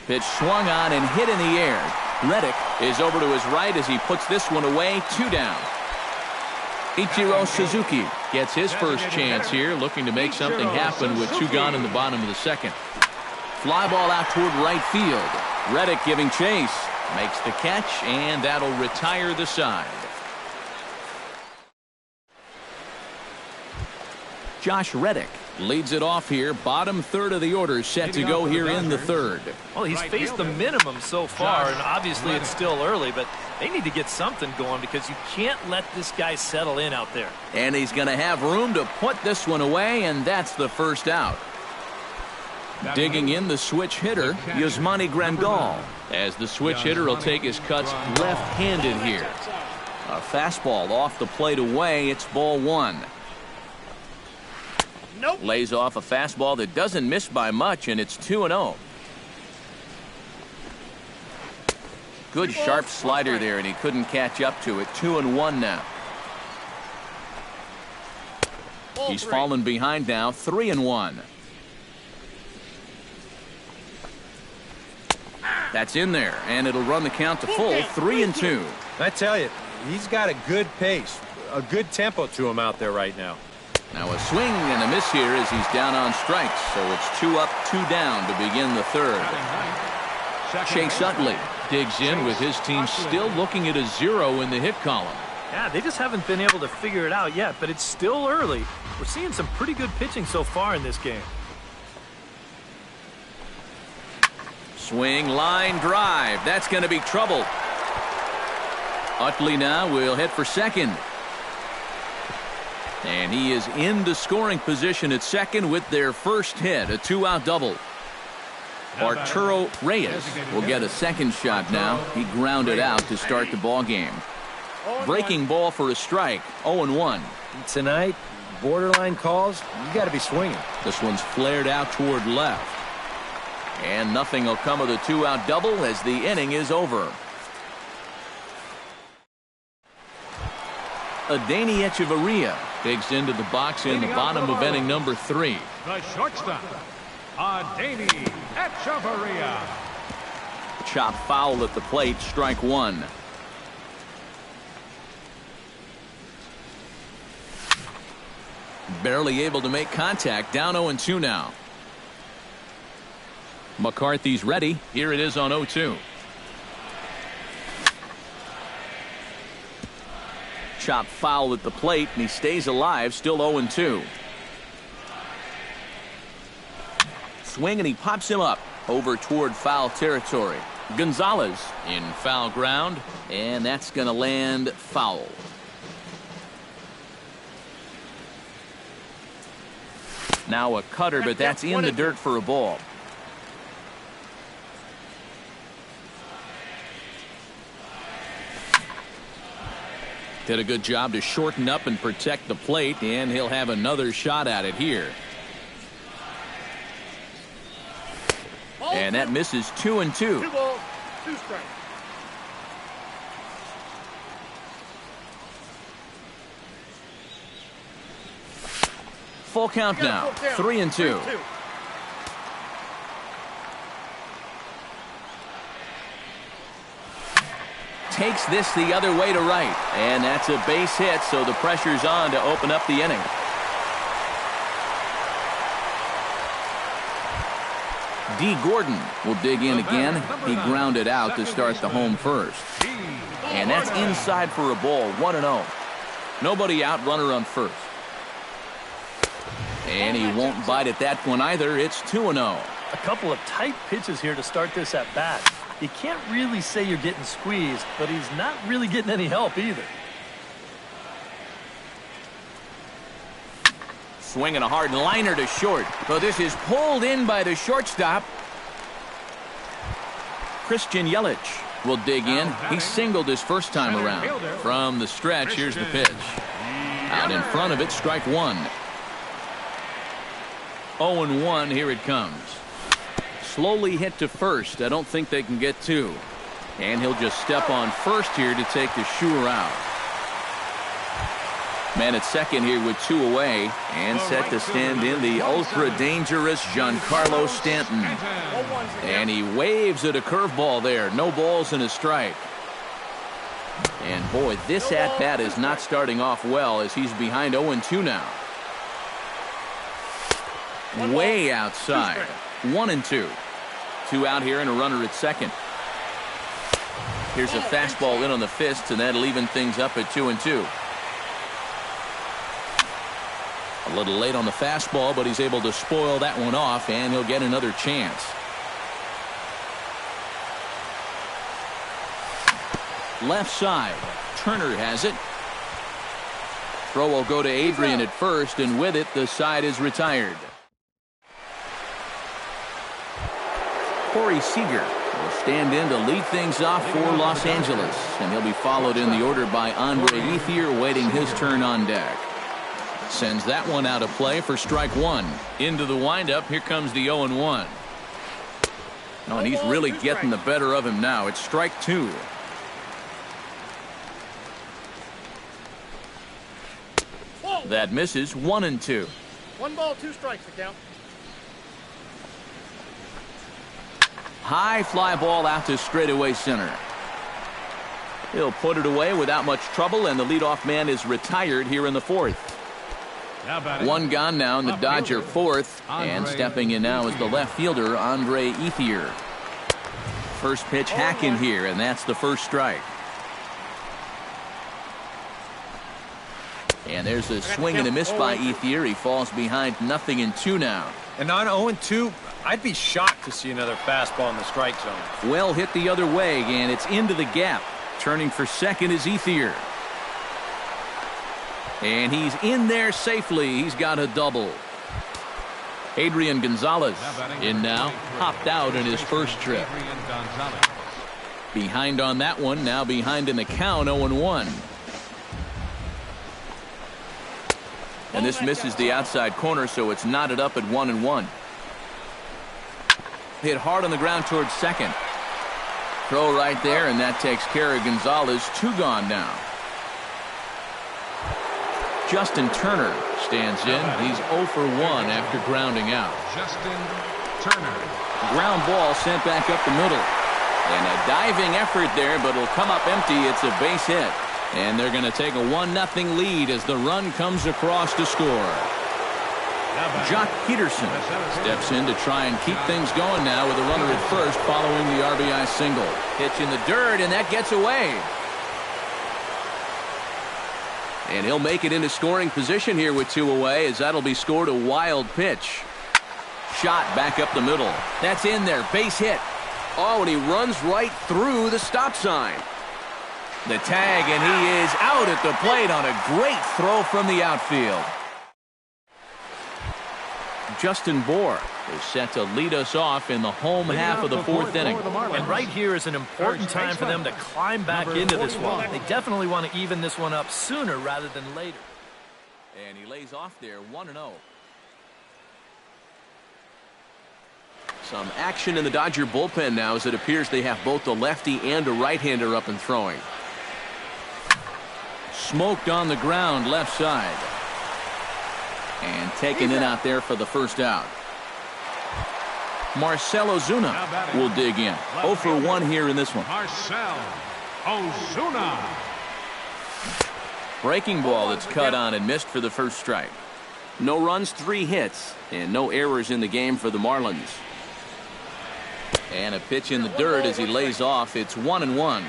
Pitch swung on and hit in the air. Reddick is over to his right as he puts this one away. 2 down. Ichiro Suzuki gets his first chance here, looking to make something happen with 2 gone in the bottom of the second. Fly ball out toward right field. Reddick giving chase. Makes the catch, and that'll retire the side. Josh Reddick leads it off here. Bottom third of the order set to go here in the third. Well, he's faced the minimum so far, and obviously it's still early, but they need to get something going because you can't let this guy settle in out there. And he's going to have room to put this one away, and that's the first out. Digging in the switch hitter, Yasmani Grandal, as the switch hitter will take his cuts left-handed here. A fastball off the plate away. It's ball 1. Nope. Lays off a fastball that doesn't miss by much, and it's 2-0. Good sharp slider there, and he couldn't catch up to it. 2-1 now. He's fallen behind now. 3-1. That's in there, and it'll run the count to full. 3-2. I tell you, he's got a good pace, a good tempo to him out there right now. Now a swing and a miss here as he's down on strikes, so it's 2 up, 2 down to begin the third. Chase Utley digs in with his team still looking at a 0 in the hit column. Yeah, they just haven't been able to figure it out yet, but it's still early. We're seeing some pretty good pitching so far in this game. Swing, line drive. That's going to be trouble. Utley now will hit for second. And he is into scoring position at second with their first hit, a 2-out double. Arturo Reyes will get a second shot now. He grounded out to start the ball game. Breaking ball for a strike, 0-1. Tonight, borderline calls, you got to be swinging. This one's flared out toward left. And nothing will come of the 2-out double as the inning is over. Adeiny Echeverria digs into the box in the bottom of inning number 3. The shortstop, Adeiny Echeverria. Chop foul at the plate, strike 1. Barely able to make contact, down 0-2 now. McCarthy's ready. Here it is on 0-2. Chop foul at the plate, and he stays alive, still 0-2. Swing, and he pops him up over toward foul territory. Gonzalez in foul ground, and that's going to land foul. Now a cutter, but that's in the dirt for a ball. Did a good job to shorten up and protect the plate, and he'll have another shot at it here. And that misses 2-2. 2 balls, 2 strikes. Full count now, 3-2. Takes this the other way to right, and that's a base hit, so the pressure's on to open up the inning. D. Gordon will dig in again. He grounded out to start the home first. And that's inside for a ball, 1-0. Nobody out, runner on first. And he won't bite at that one either. It's 2-0. A couple of tight pitches here to start this at bat. You can't really say you're getting squeezed, but he's not really getting any help either. Swinging a hard liner to short. So this is pulled in by the shortstop. Christian Yelich will dig in. He singled his first time around. From the stretch, here's the pitch. Out in front of it, strike 1. 0-1, here it comes. Slowly hit to first. I don't think they can get 2. And he'll just step on first here to take the sure out. Man at second here with 2 away. And set to stand in the ultra-dangerous Giancarlo Stanton. And he waves at a curveball there. No balls and a strike. And boy, this at-bat is not starting off well as he's behind 0-2 now. Way outside. 1-2. 2 out here and a runner at second. Here's a fastball in on the fists, and that'll even things up at 2-2. A little late on the fastball, but he's able to spoil that one off, and he'll get another chance. Left side. Turner has it. Throw will go to Adrian at first, and with it, the side is retired. Corey Seager will stand in to lead things off for Los Angeles, and he'll be followed in the order by Andre Ethier, waiting his turn on deck. Sends that one out of play for strike one. Into the windup, here comes the 0-1. Oh, and he's really getting the better of him now. It's strike two. That misses. 1-2. 1 ball, 2 strikes to count. High fly ball out to straightaway center. He'll put it away without much trouble, and the leadoff man is retired here in the fourth. One gone now in the Dodger fourth, and stepping in now is the left fielder, Andre Ethier. First pitch hack in here, and that's the first strike. And there's a swing and a miss by Ethier. He falls behind 0-2 now. And on 0-2, I'd be shocked to see another fastball in the strike zone. Well hit the other way, and it's into the gap. Turning for second is Ethier. And he's in there safely. He's got a double. Adrian Gonzalez in now. Popped out in his first trip. Behind on that one. Now behind in the count. 0-1. And this misses the outside corner, so it's knotted up at 1-1. Hit hard on the ground towards second. Throw right there, and that takes care of Gonzalez. 2 gone now. Justin Turner stands in. He's 0 for 1 after grounding out. Justin Turner. Ground ball sent back up the middle. And a diving effort there, but it'll come up empty. It's a base hit. And they're going to take a 1-0 lead as the run comes across to score. Jock Peterson steps in to try and keep things going now with a runner at first following the RBI single. Pitch in the dirt, and that gets away. And he'll make it into scoring position here with 2 away, as that'll be scored. A wild pitch. Shot back up the middle. That's in there. Base hit. Oh, and he runs right through the stop sign. The tag, and he is out at the plate on a great throw from the outfield. Justin Bohr is set to lead us off in the home half of the fourth inning. And right here is an important time for them to climb back into this one. They definitely want to even this one up sooner rather than later. And he lays off there, 1-0. Some action in the Dodger bullpen now, as it appears they have both the lefty and a right-hander up and throwing. Smoked on the ground left side. And taken in out there for the first out. Marcell Ozuna will dig in. 0 for 1 here in this one. Marcell Ozuna. Breaking ball that's cut on and missed for the first strike. No runs, 3 hits, and no errors in the game for the Marlins. And a pitch in the dirt as he lays off. It's 1-1.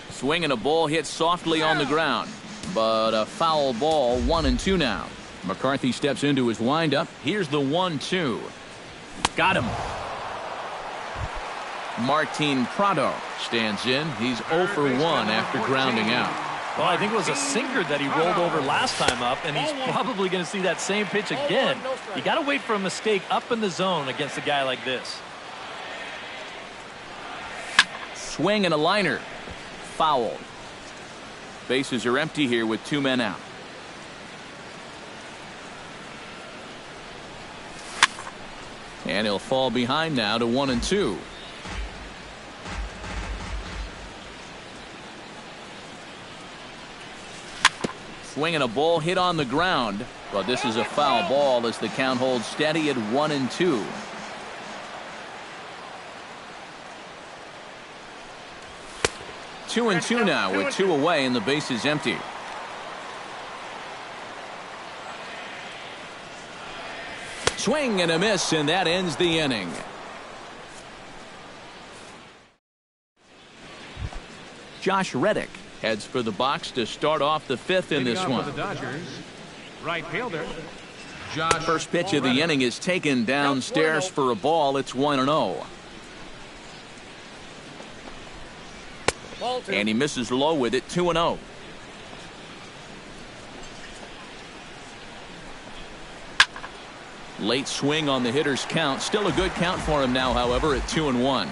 Swing and a ball hit softly on the ground, but a foul ball. 1-2 now. McCarthy steps into his windup. Here's the 1-2. Got him. Martin Prado stands in. He's 0 for 1 after grounding out. Well, I think it was a sinker that he rolled over last time up, and he's probably going to see that same pitch again. You got to wait for a mistake up in the zone against a guy like this. Swing and a liner. Foul. Bases are empty here with 2 men out. And he'll fall behind now to 1-2. Swinging a ball hit on the ground, but this is a foul ball as the count holds steady at 1-2. 2-2 now with 2 away and the base is empty. Swing and a miss, and that ends the inning. Josh Reddick heads for the box to start off the 5th in this one. For the Dodgers, right fielder, First pitch of the inning is taken downstairs for a ball. It's 1-0. And he misses low with it, 2-0. Late swing on the hitter's count. Still a good count for him now, however, at 2-1.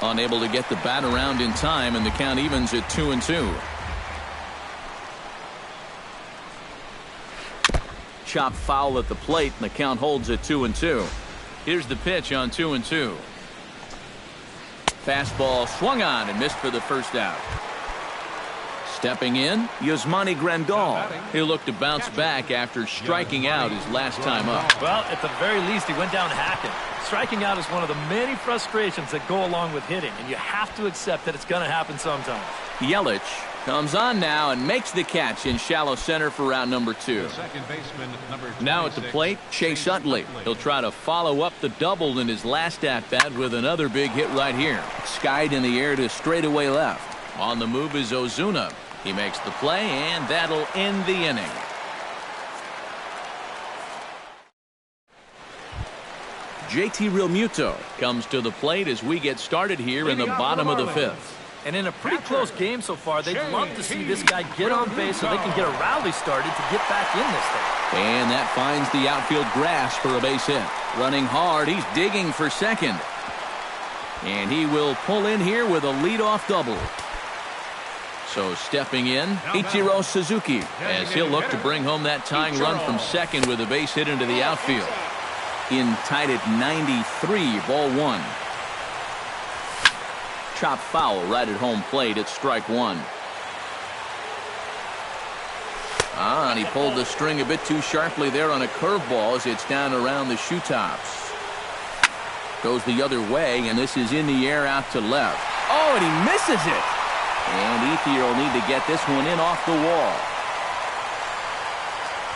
Unable to get the bat around in time, and the count evens at 2-2. Chop foul at the plate, and the count holds at 2-2. Here's the pitch on 2-2. Fastball swung on and missed for the first out. Stepping in, Yasmani Grandal. He'll look to bounce back after striking out his last time up. Well, at the very least, he went down hacking. Striking out is one of the many frustrations that go along with hitting, and you have to accept that it's going to happen sometimes. Yelich comes on now and makes the catch in shallow center for out number 2. second baseman, number Now at the plate, Chase Utley. He'll try to follow up the double in his last at-bat with another big hit right here. Skied in the air to straightaway left. On the move is Ozuna. He makes the play, and that'll end the inning. JT Realmuto comes to the plate as we get started here in the bottom of the 5th. And in a pretty close game so far, they'd love to see this guy get on base so they can get a rally started to get back in this thing. And that finds the outfield grass for a base hit. Running hard, he's digging for second. And he will pull in here with a leadoff double. So stepping in, Ichiro Suzuki, as he'll look to bring home that tying run from second with a base hit into the outfield. In tied at 93, ball 1. Chop foul right at home plate at strike 1. And he pulled the string a bit too sharply there on a curveball as it's down around the shoe tops. Goes the other way, and this is in the air out to left. Oh, and he misses it. And Ethier will need to get this one in off the wall.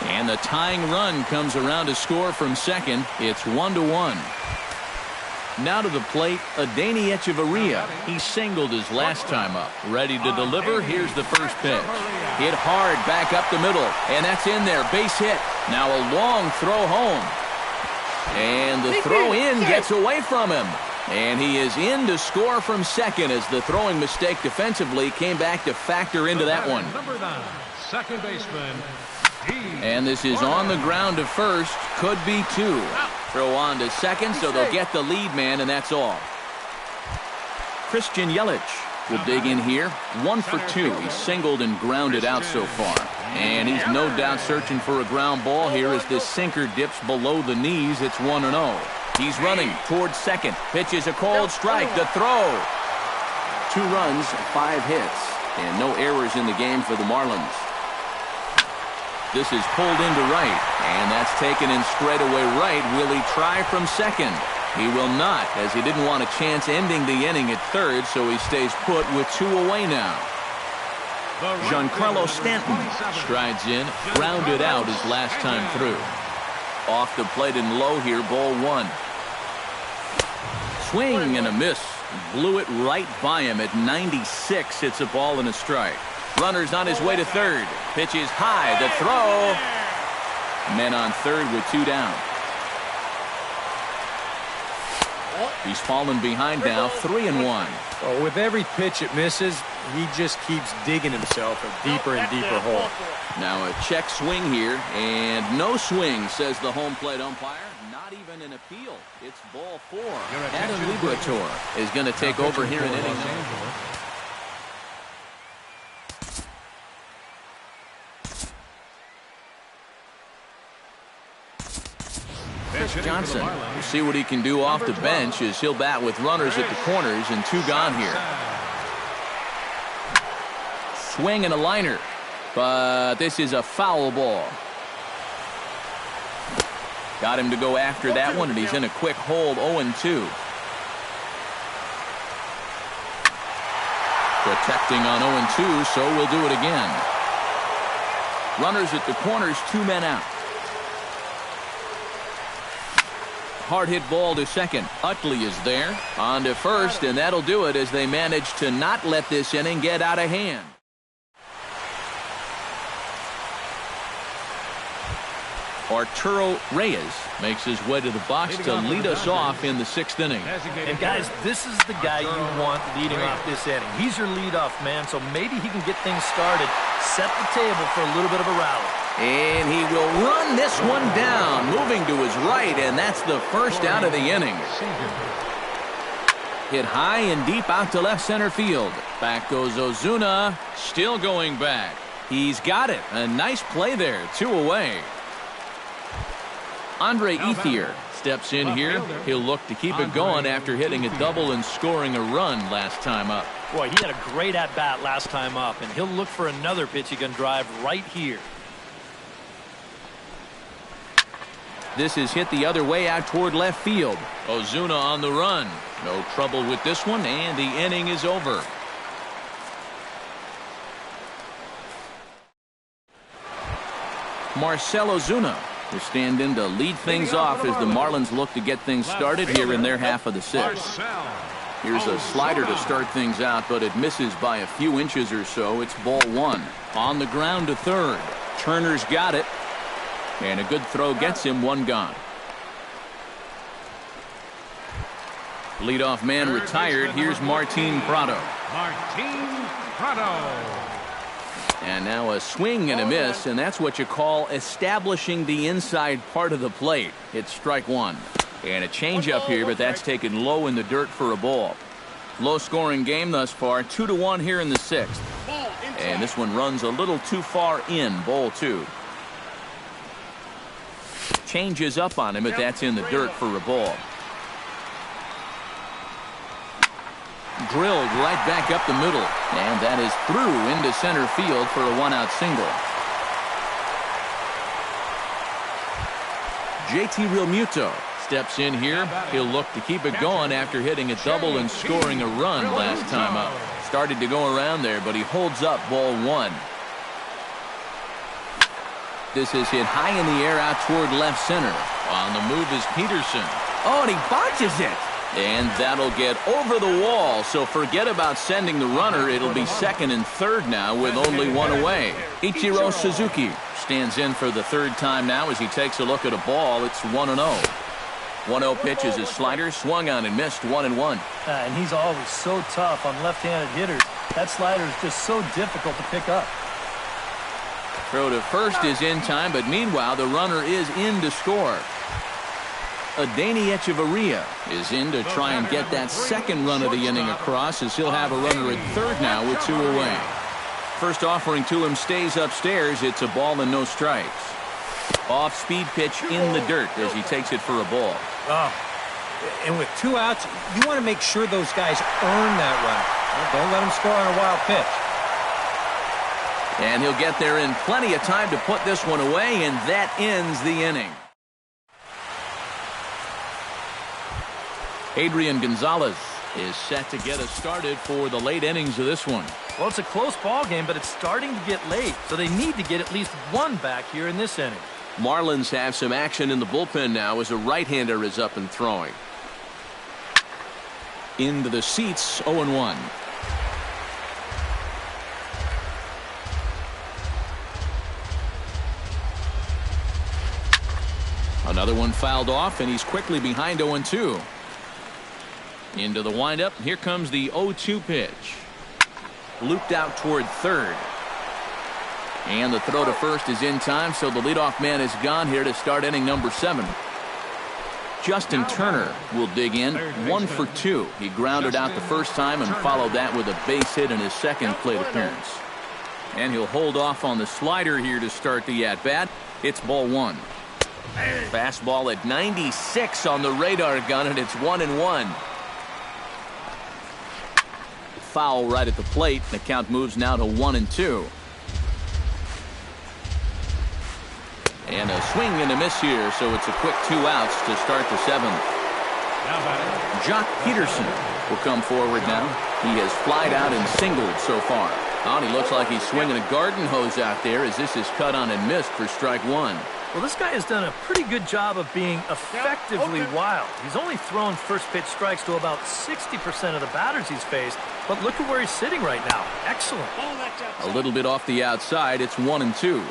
And the tying run comes around to score from second. It's 1-1. Now to the plate, Adeiny Echeverria. He singled his last time up. Ready to deliver. Here's the first pitch. Hit hard back up the middle. And that's in there. Base hit. Now a long throw home. And the throw in gets away from him. And he is in to score from second as the throwing mistake defensively came back to factor into that one. Number 9, second baseman. And this is on the ground to first. Could be 2. Throw on to second, so they'll get the lead man, and that's all. Christian Yelich will dig in here. 1 for 2. He's singled and grounded out so far. And he's no doubt searching for a ground ball here as this sinker dips below the knees. It's 1-0. He's running towards second. Pitches a cold strike. The throw. 2 runs, 5 hits, and no errors in the game for the Marlins. This is pulled into right, and that's taken in straightaway right. Will he try from second? He will not, as he didn't want a chance ending the inning at third, so he stays put with 2 away now. Giancarlo Stanton strides in, grounded out his last time through. Off the plate and low here, ball 1. Swing and a miss. Blew it right by him at 96. It's a ball and a strike. Runner's on his way to third. Pitch is high. The throw. Men on third with 2 down. He's fallen behind now, 3-1. Well, with every pitch it misses, he just keeps digging himself a deeper and deeper hole. Now a check swing here, and no swing, says the home plate umpire. Not even an appeal. It's ball 4. Adam Liberatore is going to take over here in inning number. Johnson will see what he can do off the bench as he'll bat with runners at the corners and 2 gone here. Swing and a liner, but this is a foul ball. Got him to go after that one, and he's in a quick hold, 0-2. Protecting on 0-2, so we'll do it again. Runners at the corners, 2 men out. Hard hit ball to second. Utley is there. On to first, and that'll do it as they manage to not let this inning get out of hand. Arturo Reyes makes his way to the box to lead us off in the 6th inning. And guys, this is the guy you want leading off this inning. He's your leadoff man, so maybe he can get things started, set the table for a little bit of a rally. And he will run this one down, moving to his right, and that's the first out of the inning. Hit high and deep out to left center field. Back goes Ozuna, still going back. He's got it. A nice play there, 2 away. Andre Ethier steps in here. He'll look to keep it going after hitting a double and scoring a run last time up. Boy, he had a great at-bat last time up, and he'll look for another pitch he can drive right here. This is hit the other way out toward left field. Ozuna on the run. No trouble with this one, and the inning is over. Marcell Ozuna will stand in to lead things off as the Marlins look to get things started here in their half of the 6th. Here's a slider to start things out, but it misses by a few inches or so. It's ball 1. On the ground to third. Turner's got it. And a good throw gets him, 1 gone. Leadoff man retired. Here's Martin Prado. Martin Prado. And now a swing and a miss, and that's what you call establishing the inside part of the plate. It's strike 1. And a changeup here, but that's taken low in the dirt for a ball. Low-scoring game thus far, 2-1 here in the 6th. And this one runs a little too far in, ball 2. Changes up on him, but that's in the dirt for a ball. Drilled right back up the middle, and that is through into center field for a 1-out single. JT Realmuto steps in here. He'll look to keep it going after hitting a double and scoring a run last time up. Started to go around there, but he holds up, ball 1. This is hit high in the air out toward left center. On the move is Peterson. Oh, and he botches it. And that'll get over the wall, so forget about sending the runner. It'll be second and third now with only 1 away. Ichiro Suzuki stands in for the 3rd time now as he takes a look at a ball. It's 1-0. 1-0 pitch is his slider, swung on and missed, 1-1. And he's always so tough on left-handed hitters. That slider is just so difficult to pick up. Throw to first is in time, but meanwhile the runner is in to score. Adeiny Echeverria is in to try and get that second run of the inning across, as he'll have a runner at third now with 2 away. First offering to him stays upstairs. It's a ball and no strikes. Off-speed pitch in the dirt as he takes it for a ball. Oh. And with 2 outs, you want to make sure those guys earn that run. Don't let them score on a wild pitch. And he'll get there in plenty of time to put this one away, and that ends the inning. Adrian Gonzalez is set to get us started for the late innings of this one. Well, it's a close ball game, but it's starting to get late, so they need to get at least 1 back here in this inning. Marlins have some action in the bullpen now as a right-hander is up and throwing. Into the seats, 0-1. Another one fouled off, and he's quickly behind 0-2. Into the windup. Here comes the 0-2 pitch. Looped out toward third. And the throw to first is in time, so the leadoff man is gone here to start inning number 7. Justin Turner will dig in, 1 for 2. He grounded out the first time and followed that with a base hit in his second plate appearance. And he'll hold off on the slider here to start the at-bat. It's ball 1. Fastball at 96 on the radar gun, and it's 1-1. Foul right at the plate. The count moves now to 1-2. And a swing and a miss here, so it's a quick 2 outs to start the 7th. Jock Peterson will come forward now. He has flied out and singled so far. Oh, and he looks like he's swinging a garden hose out there as this is cut on and missed for strike 1. Well, this guy has done a pretty good job of being effectively wild. He's only thrown first pitch strikes to about 60% of the batters he's faced, but look at where he's sitting right now. Excellent. A little bit off the outside. It's 1-2.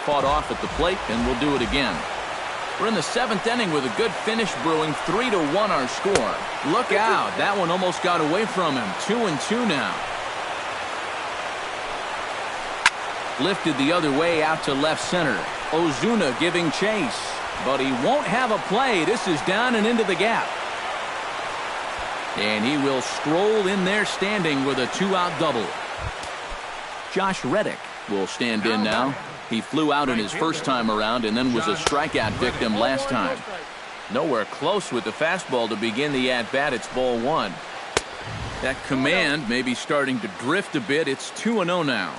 Fought off at the plate, and we'll do it again. We're in the 7th inning with a good finish brewing. 3-1 our score. Look out. That one almost got away from him. 2-2 now. Lifted the other way out to left center. Ozuna giving chase, but he won't have a play. This is down and into the gap. And he will stroll in there standing with a 2-out double. Josh Reddick will stand in now. He flew out in his first time around and then was a strikeout victim last time. Nowhere close with the fastball to begin the at-bat. It's ball 1. That command may be starting to drift a bit. It's 2-0 now.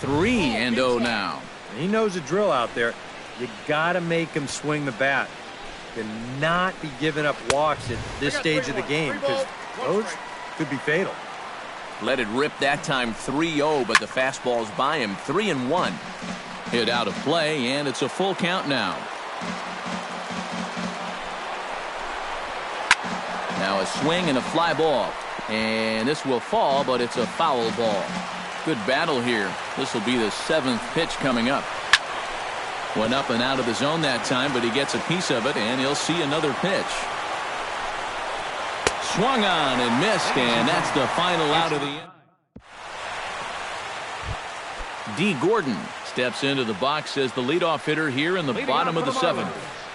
3-0 now. He knows the drill out there. You got to make him swing the bat. Cannot be giving up walks at this stage of the game because those could be fatal. Let it rip that time. 3-0, but the fastball's by him. 3-1. Hit out of play, and it's a full count now. Now a swing and a fly ball. And this will fall, but it's a foul ball. Good battle here. This will be the 7th pitch coming up. Went up and out of the zone that time, but he gets a piece of it, and he'll see another pitch. Swung on and missed, and that's the final out of the inning. D. Gordon steps into the box as the leadoff hitter here in the bottom of the 7th.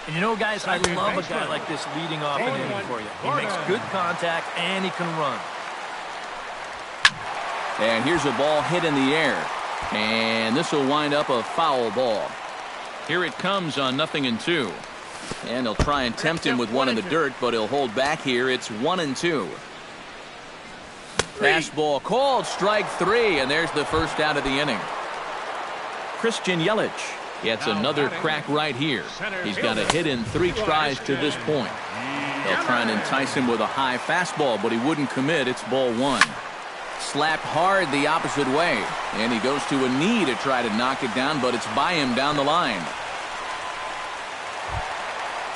And you know, guys, I love a guy like this leading off an inning for you. He makes good contact, and he can run. And here's a ball hit in the air. And this will wind up a foul ball. Here it comes on 0-2. And they'll try and tempt him with one in the dirt, but he'll hold back here. It's 1-2. Fastball called, strike 3, and there's the first out of the inning. Christian Yelich gets another crack right here. He's got a hit in 3 tries to this point. They'll try and entice him with a high fastball, but he wouldn't commit. It's ball 1. Slapped hard the opposite way, and he goes to a knee to try to knock it down, but it's by him down the line.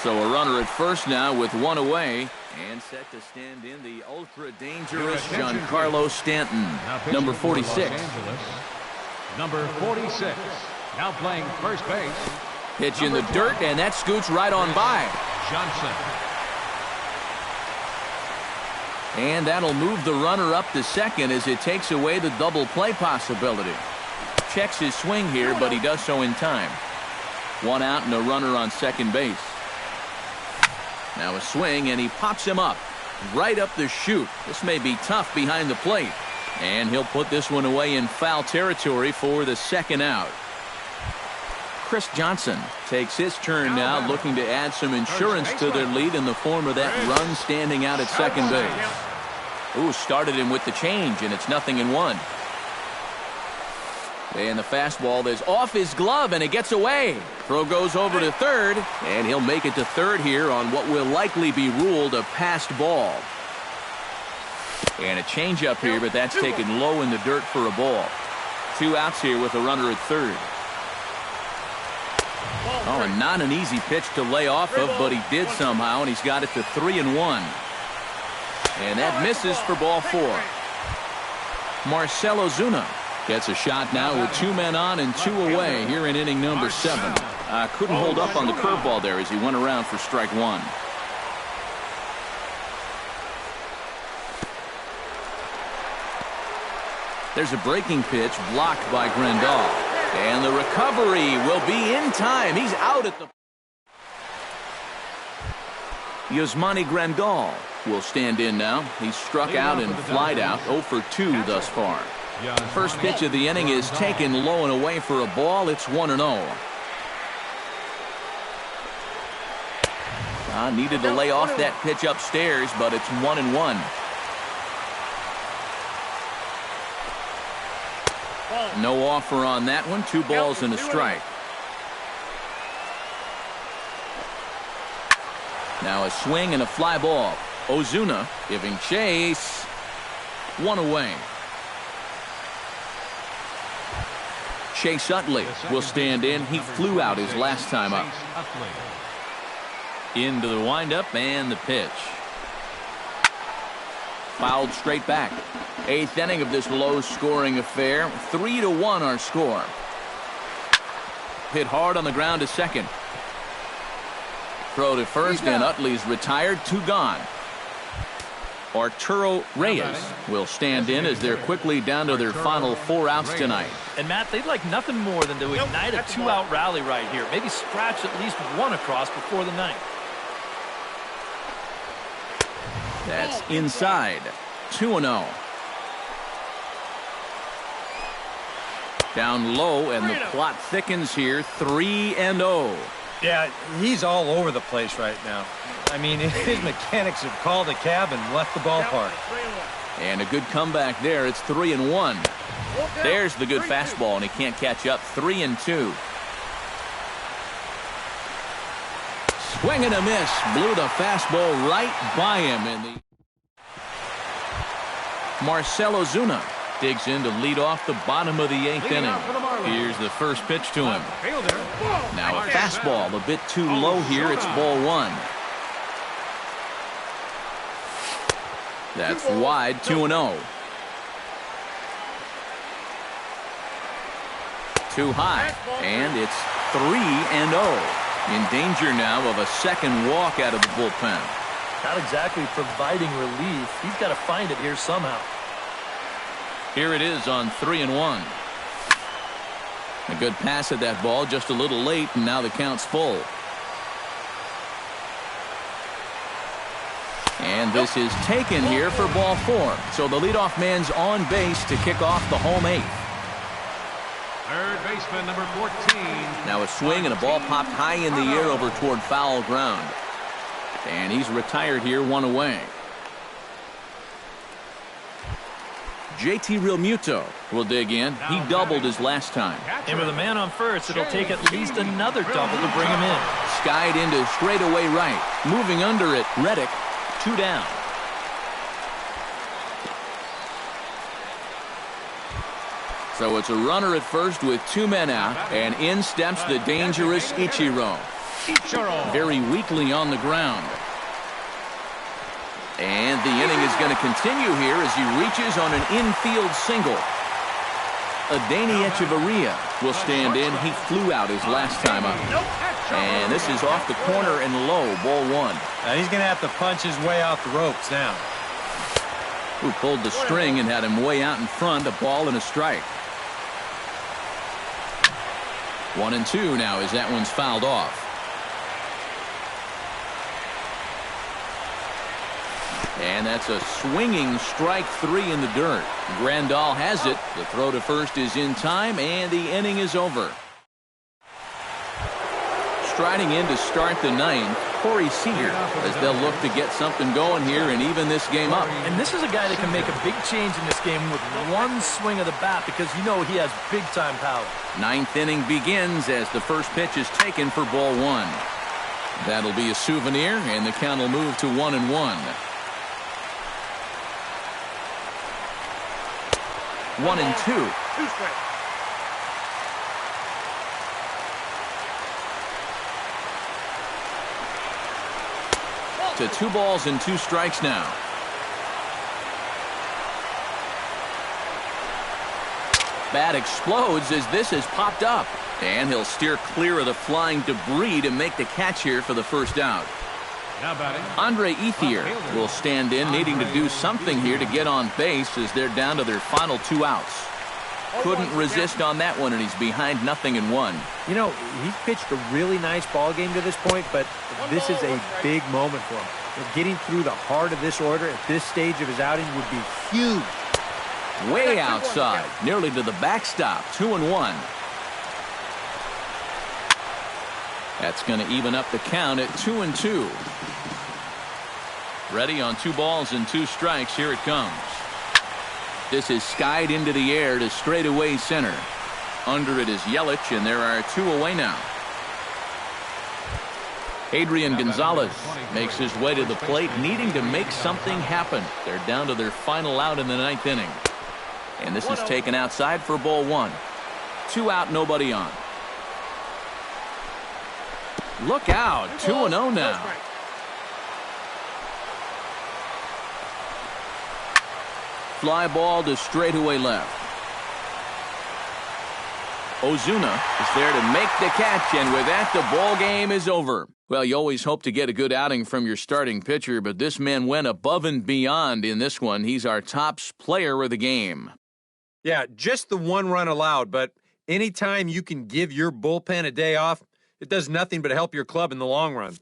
So a runner at first now with 1 away, and set to stand in the ultra-dangerous Giancarlo Stanton, number 46. Number 46, now playing first base. Pitch in the dirt, and that scoots right on by. Johnson. And that'll move the runner up to second as it takes away the double play possibility. Checks his swing here, but he does so in time. 1 out and a runner on second base. Now a swing, and he pops him up right up the chute. This may be tough behind the plate, and he'll put this one away in foul territory for the 2nd out. Chris Johnson takes his turn now, looking to add some insurance to their lead in the form of that run standing out at second base. Ooh, started him with the change, and it's 0-1. And the fastball is off his glove, and it gets away. Throw goes over to third, and he'll make it to third here on what will likely be ruled a passed ball. And a changeup here, but that's taken low in the dirt for a ball. 2 outs here with a runner at third. Oh, and not an easy pitch to lay off of, but he did somehow, and he's got it to 3-1. And that misses for ball 4. Marcell Ozuna gets a shot now with 2 men on and 2 away here in inning number 7. Couldn't hold up on the curveball there as he went around for strike 1. There's a breaking pitch blocked by Grandal. And the recovery will be in time. He's out at the... Yasmani Grandal will stand in now. He's struck out and flied out. 0 for 2 thus far. First pitch of the inning is taken low and away for a ball. It's 1-0. Needed to lay off that pitch upstairs, but it's 1-1. No offer on that one. 2 balls and a strike. Now a swing and a fly ball. Ozuna giving chase. 1 away. Chase Utley will stand in. He flew out his last time up. Into the windup and the pitch. Fouled straight back. 8th inning of this low-scoring affair. 3-1 our score. Hit hard on the ground to second. Throw to first, and Utley's retired. 2 gone. Arturo Reyes will stand in as they're quickly down to their final 4 outs tonight. And Matt, they'd like nothing more than to ignite a 2-out rally right here. Maybe scratch at least 1 across before the 9th. That's inside. 2-0. Down low, and the plot thickens here. 3-0. Yeah, he's all over the place right now. I mean, his mechanics have called a cab and left the ballpark. And a good comeback there. It's 3-1. There's the good fastball, and he can't catch up. 3-2. Swing and a miss. Blew the fastball right by him. And Marcell Ozuna digs in to lead off the bottom of the 8th inning. Here's the first pitch to him. Now a fastball a bit too low here. It's ball 1. That's wide. 2-0. Too high, and it's 3-0. In danger now of a second walk out of the bullpen. Not exactly providing relief. He's got to find it here somehow. Here it is on 3-1. A good pass at that ball, just a little late, and now the count's full. And this is taken here for ball 4. So the leadoff man's on base to kick off the home 8th. Third baseman, number 14. Now a swing and a ball popped high in the air over toward foul ground. And he's retired here, 1 away. JT Realmuto will dig in. He doubled his last time. And with a man on first, it'll take at least another double to bring him in. Skied into straightaway right. Moving under it, Reddick, 2 down. So it's a runner at first with 2 men out, and in steps the dangerous Ichiro. Very weakly on the ground. And the inning is going to continue here as he reaches on an infield single. Adeiny Echeverria will stand in. He flew out his last time up. And this is off the corner and low, ball 1. Now he's going to have to punch his way out the ropes now. Who pulled the string and had him way out in front, a ball and a strike. 1-2 now as that one's fouled off. And that's a swinging strike 3 in the dirt. Grandal has it. The throw to first is in time, and the inning is over. Striding in to start the 9th, Corey Seager, as they'll look to get something going here and even this game up. And this is a guy that can make a big change in this game with 1 swing of the bat, because you know he has big-time power. 9th inning begins as the first pitch is taken for ball 1. That'll be a souvenir, and the count will move to 1-1. 1-2. To 2 balls and 2 strikes now. Bat explodes as this has popped up. And he'll steer clear of the flying debris to make the catch here for the first out. Now batting, Andre Ethier will stand in, needing to do something here to get on base as they're down to their final 2 outs. Couldn't resist on that one, and he's behind 0-1. You know, he's pitched a really nice ball game to this point, but this is a big moment for him. Getting through the heart of this order at this stage of his outing would be huge. Way outside, nearly to the backstop, 2-1. That's going to even up the count at 2-2. Ready on 2 balls and 2 strikes. Here it comes. This is skied into the air to straightaway center. Under it is Yelich, and there are 2 away now. Adrian Gonzalez makes his way to the plate, needing to make something happen. They're down to their final out in the 9th inning. And this is taken outside for ball 1. 2 out, nobody on. Look out, 2-0 now. Fly ball to straightaway left. Ozuna is there to make the catch, and with that, the ball game is over. Well, you always hope to get a good outing from your starting pitcher, but this man went above and beyond in this one. He's our top player of the game. Yeah, just the 1 run allowed, but anytime you can give your bullpen a day off, it does nothing but help your club in the long run.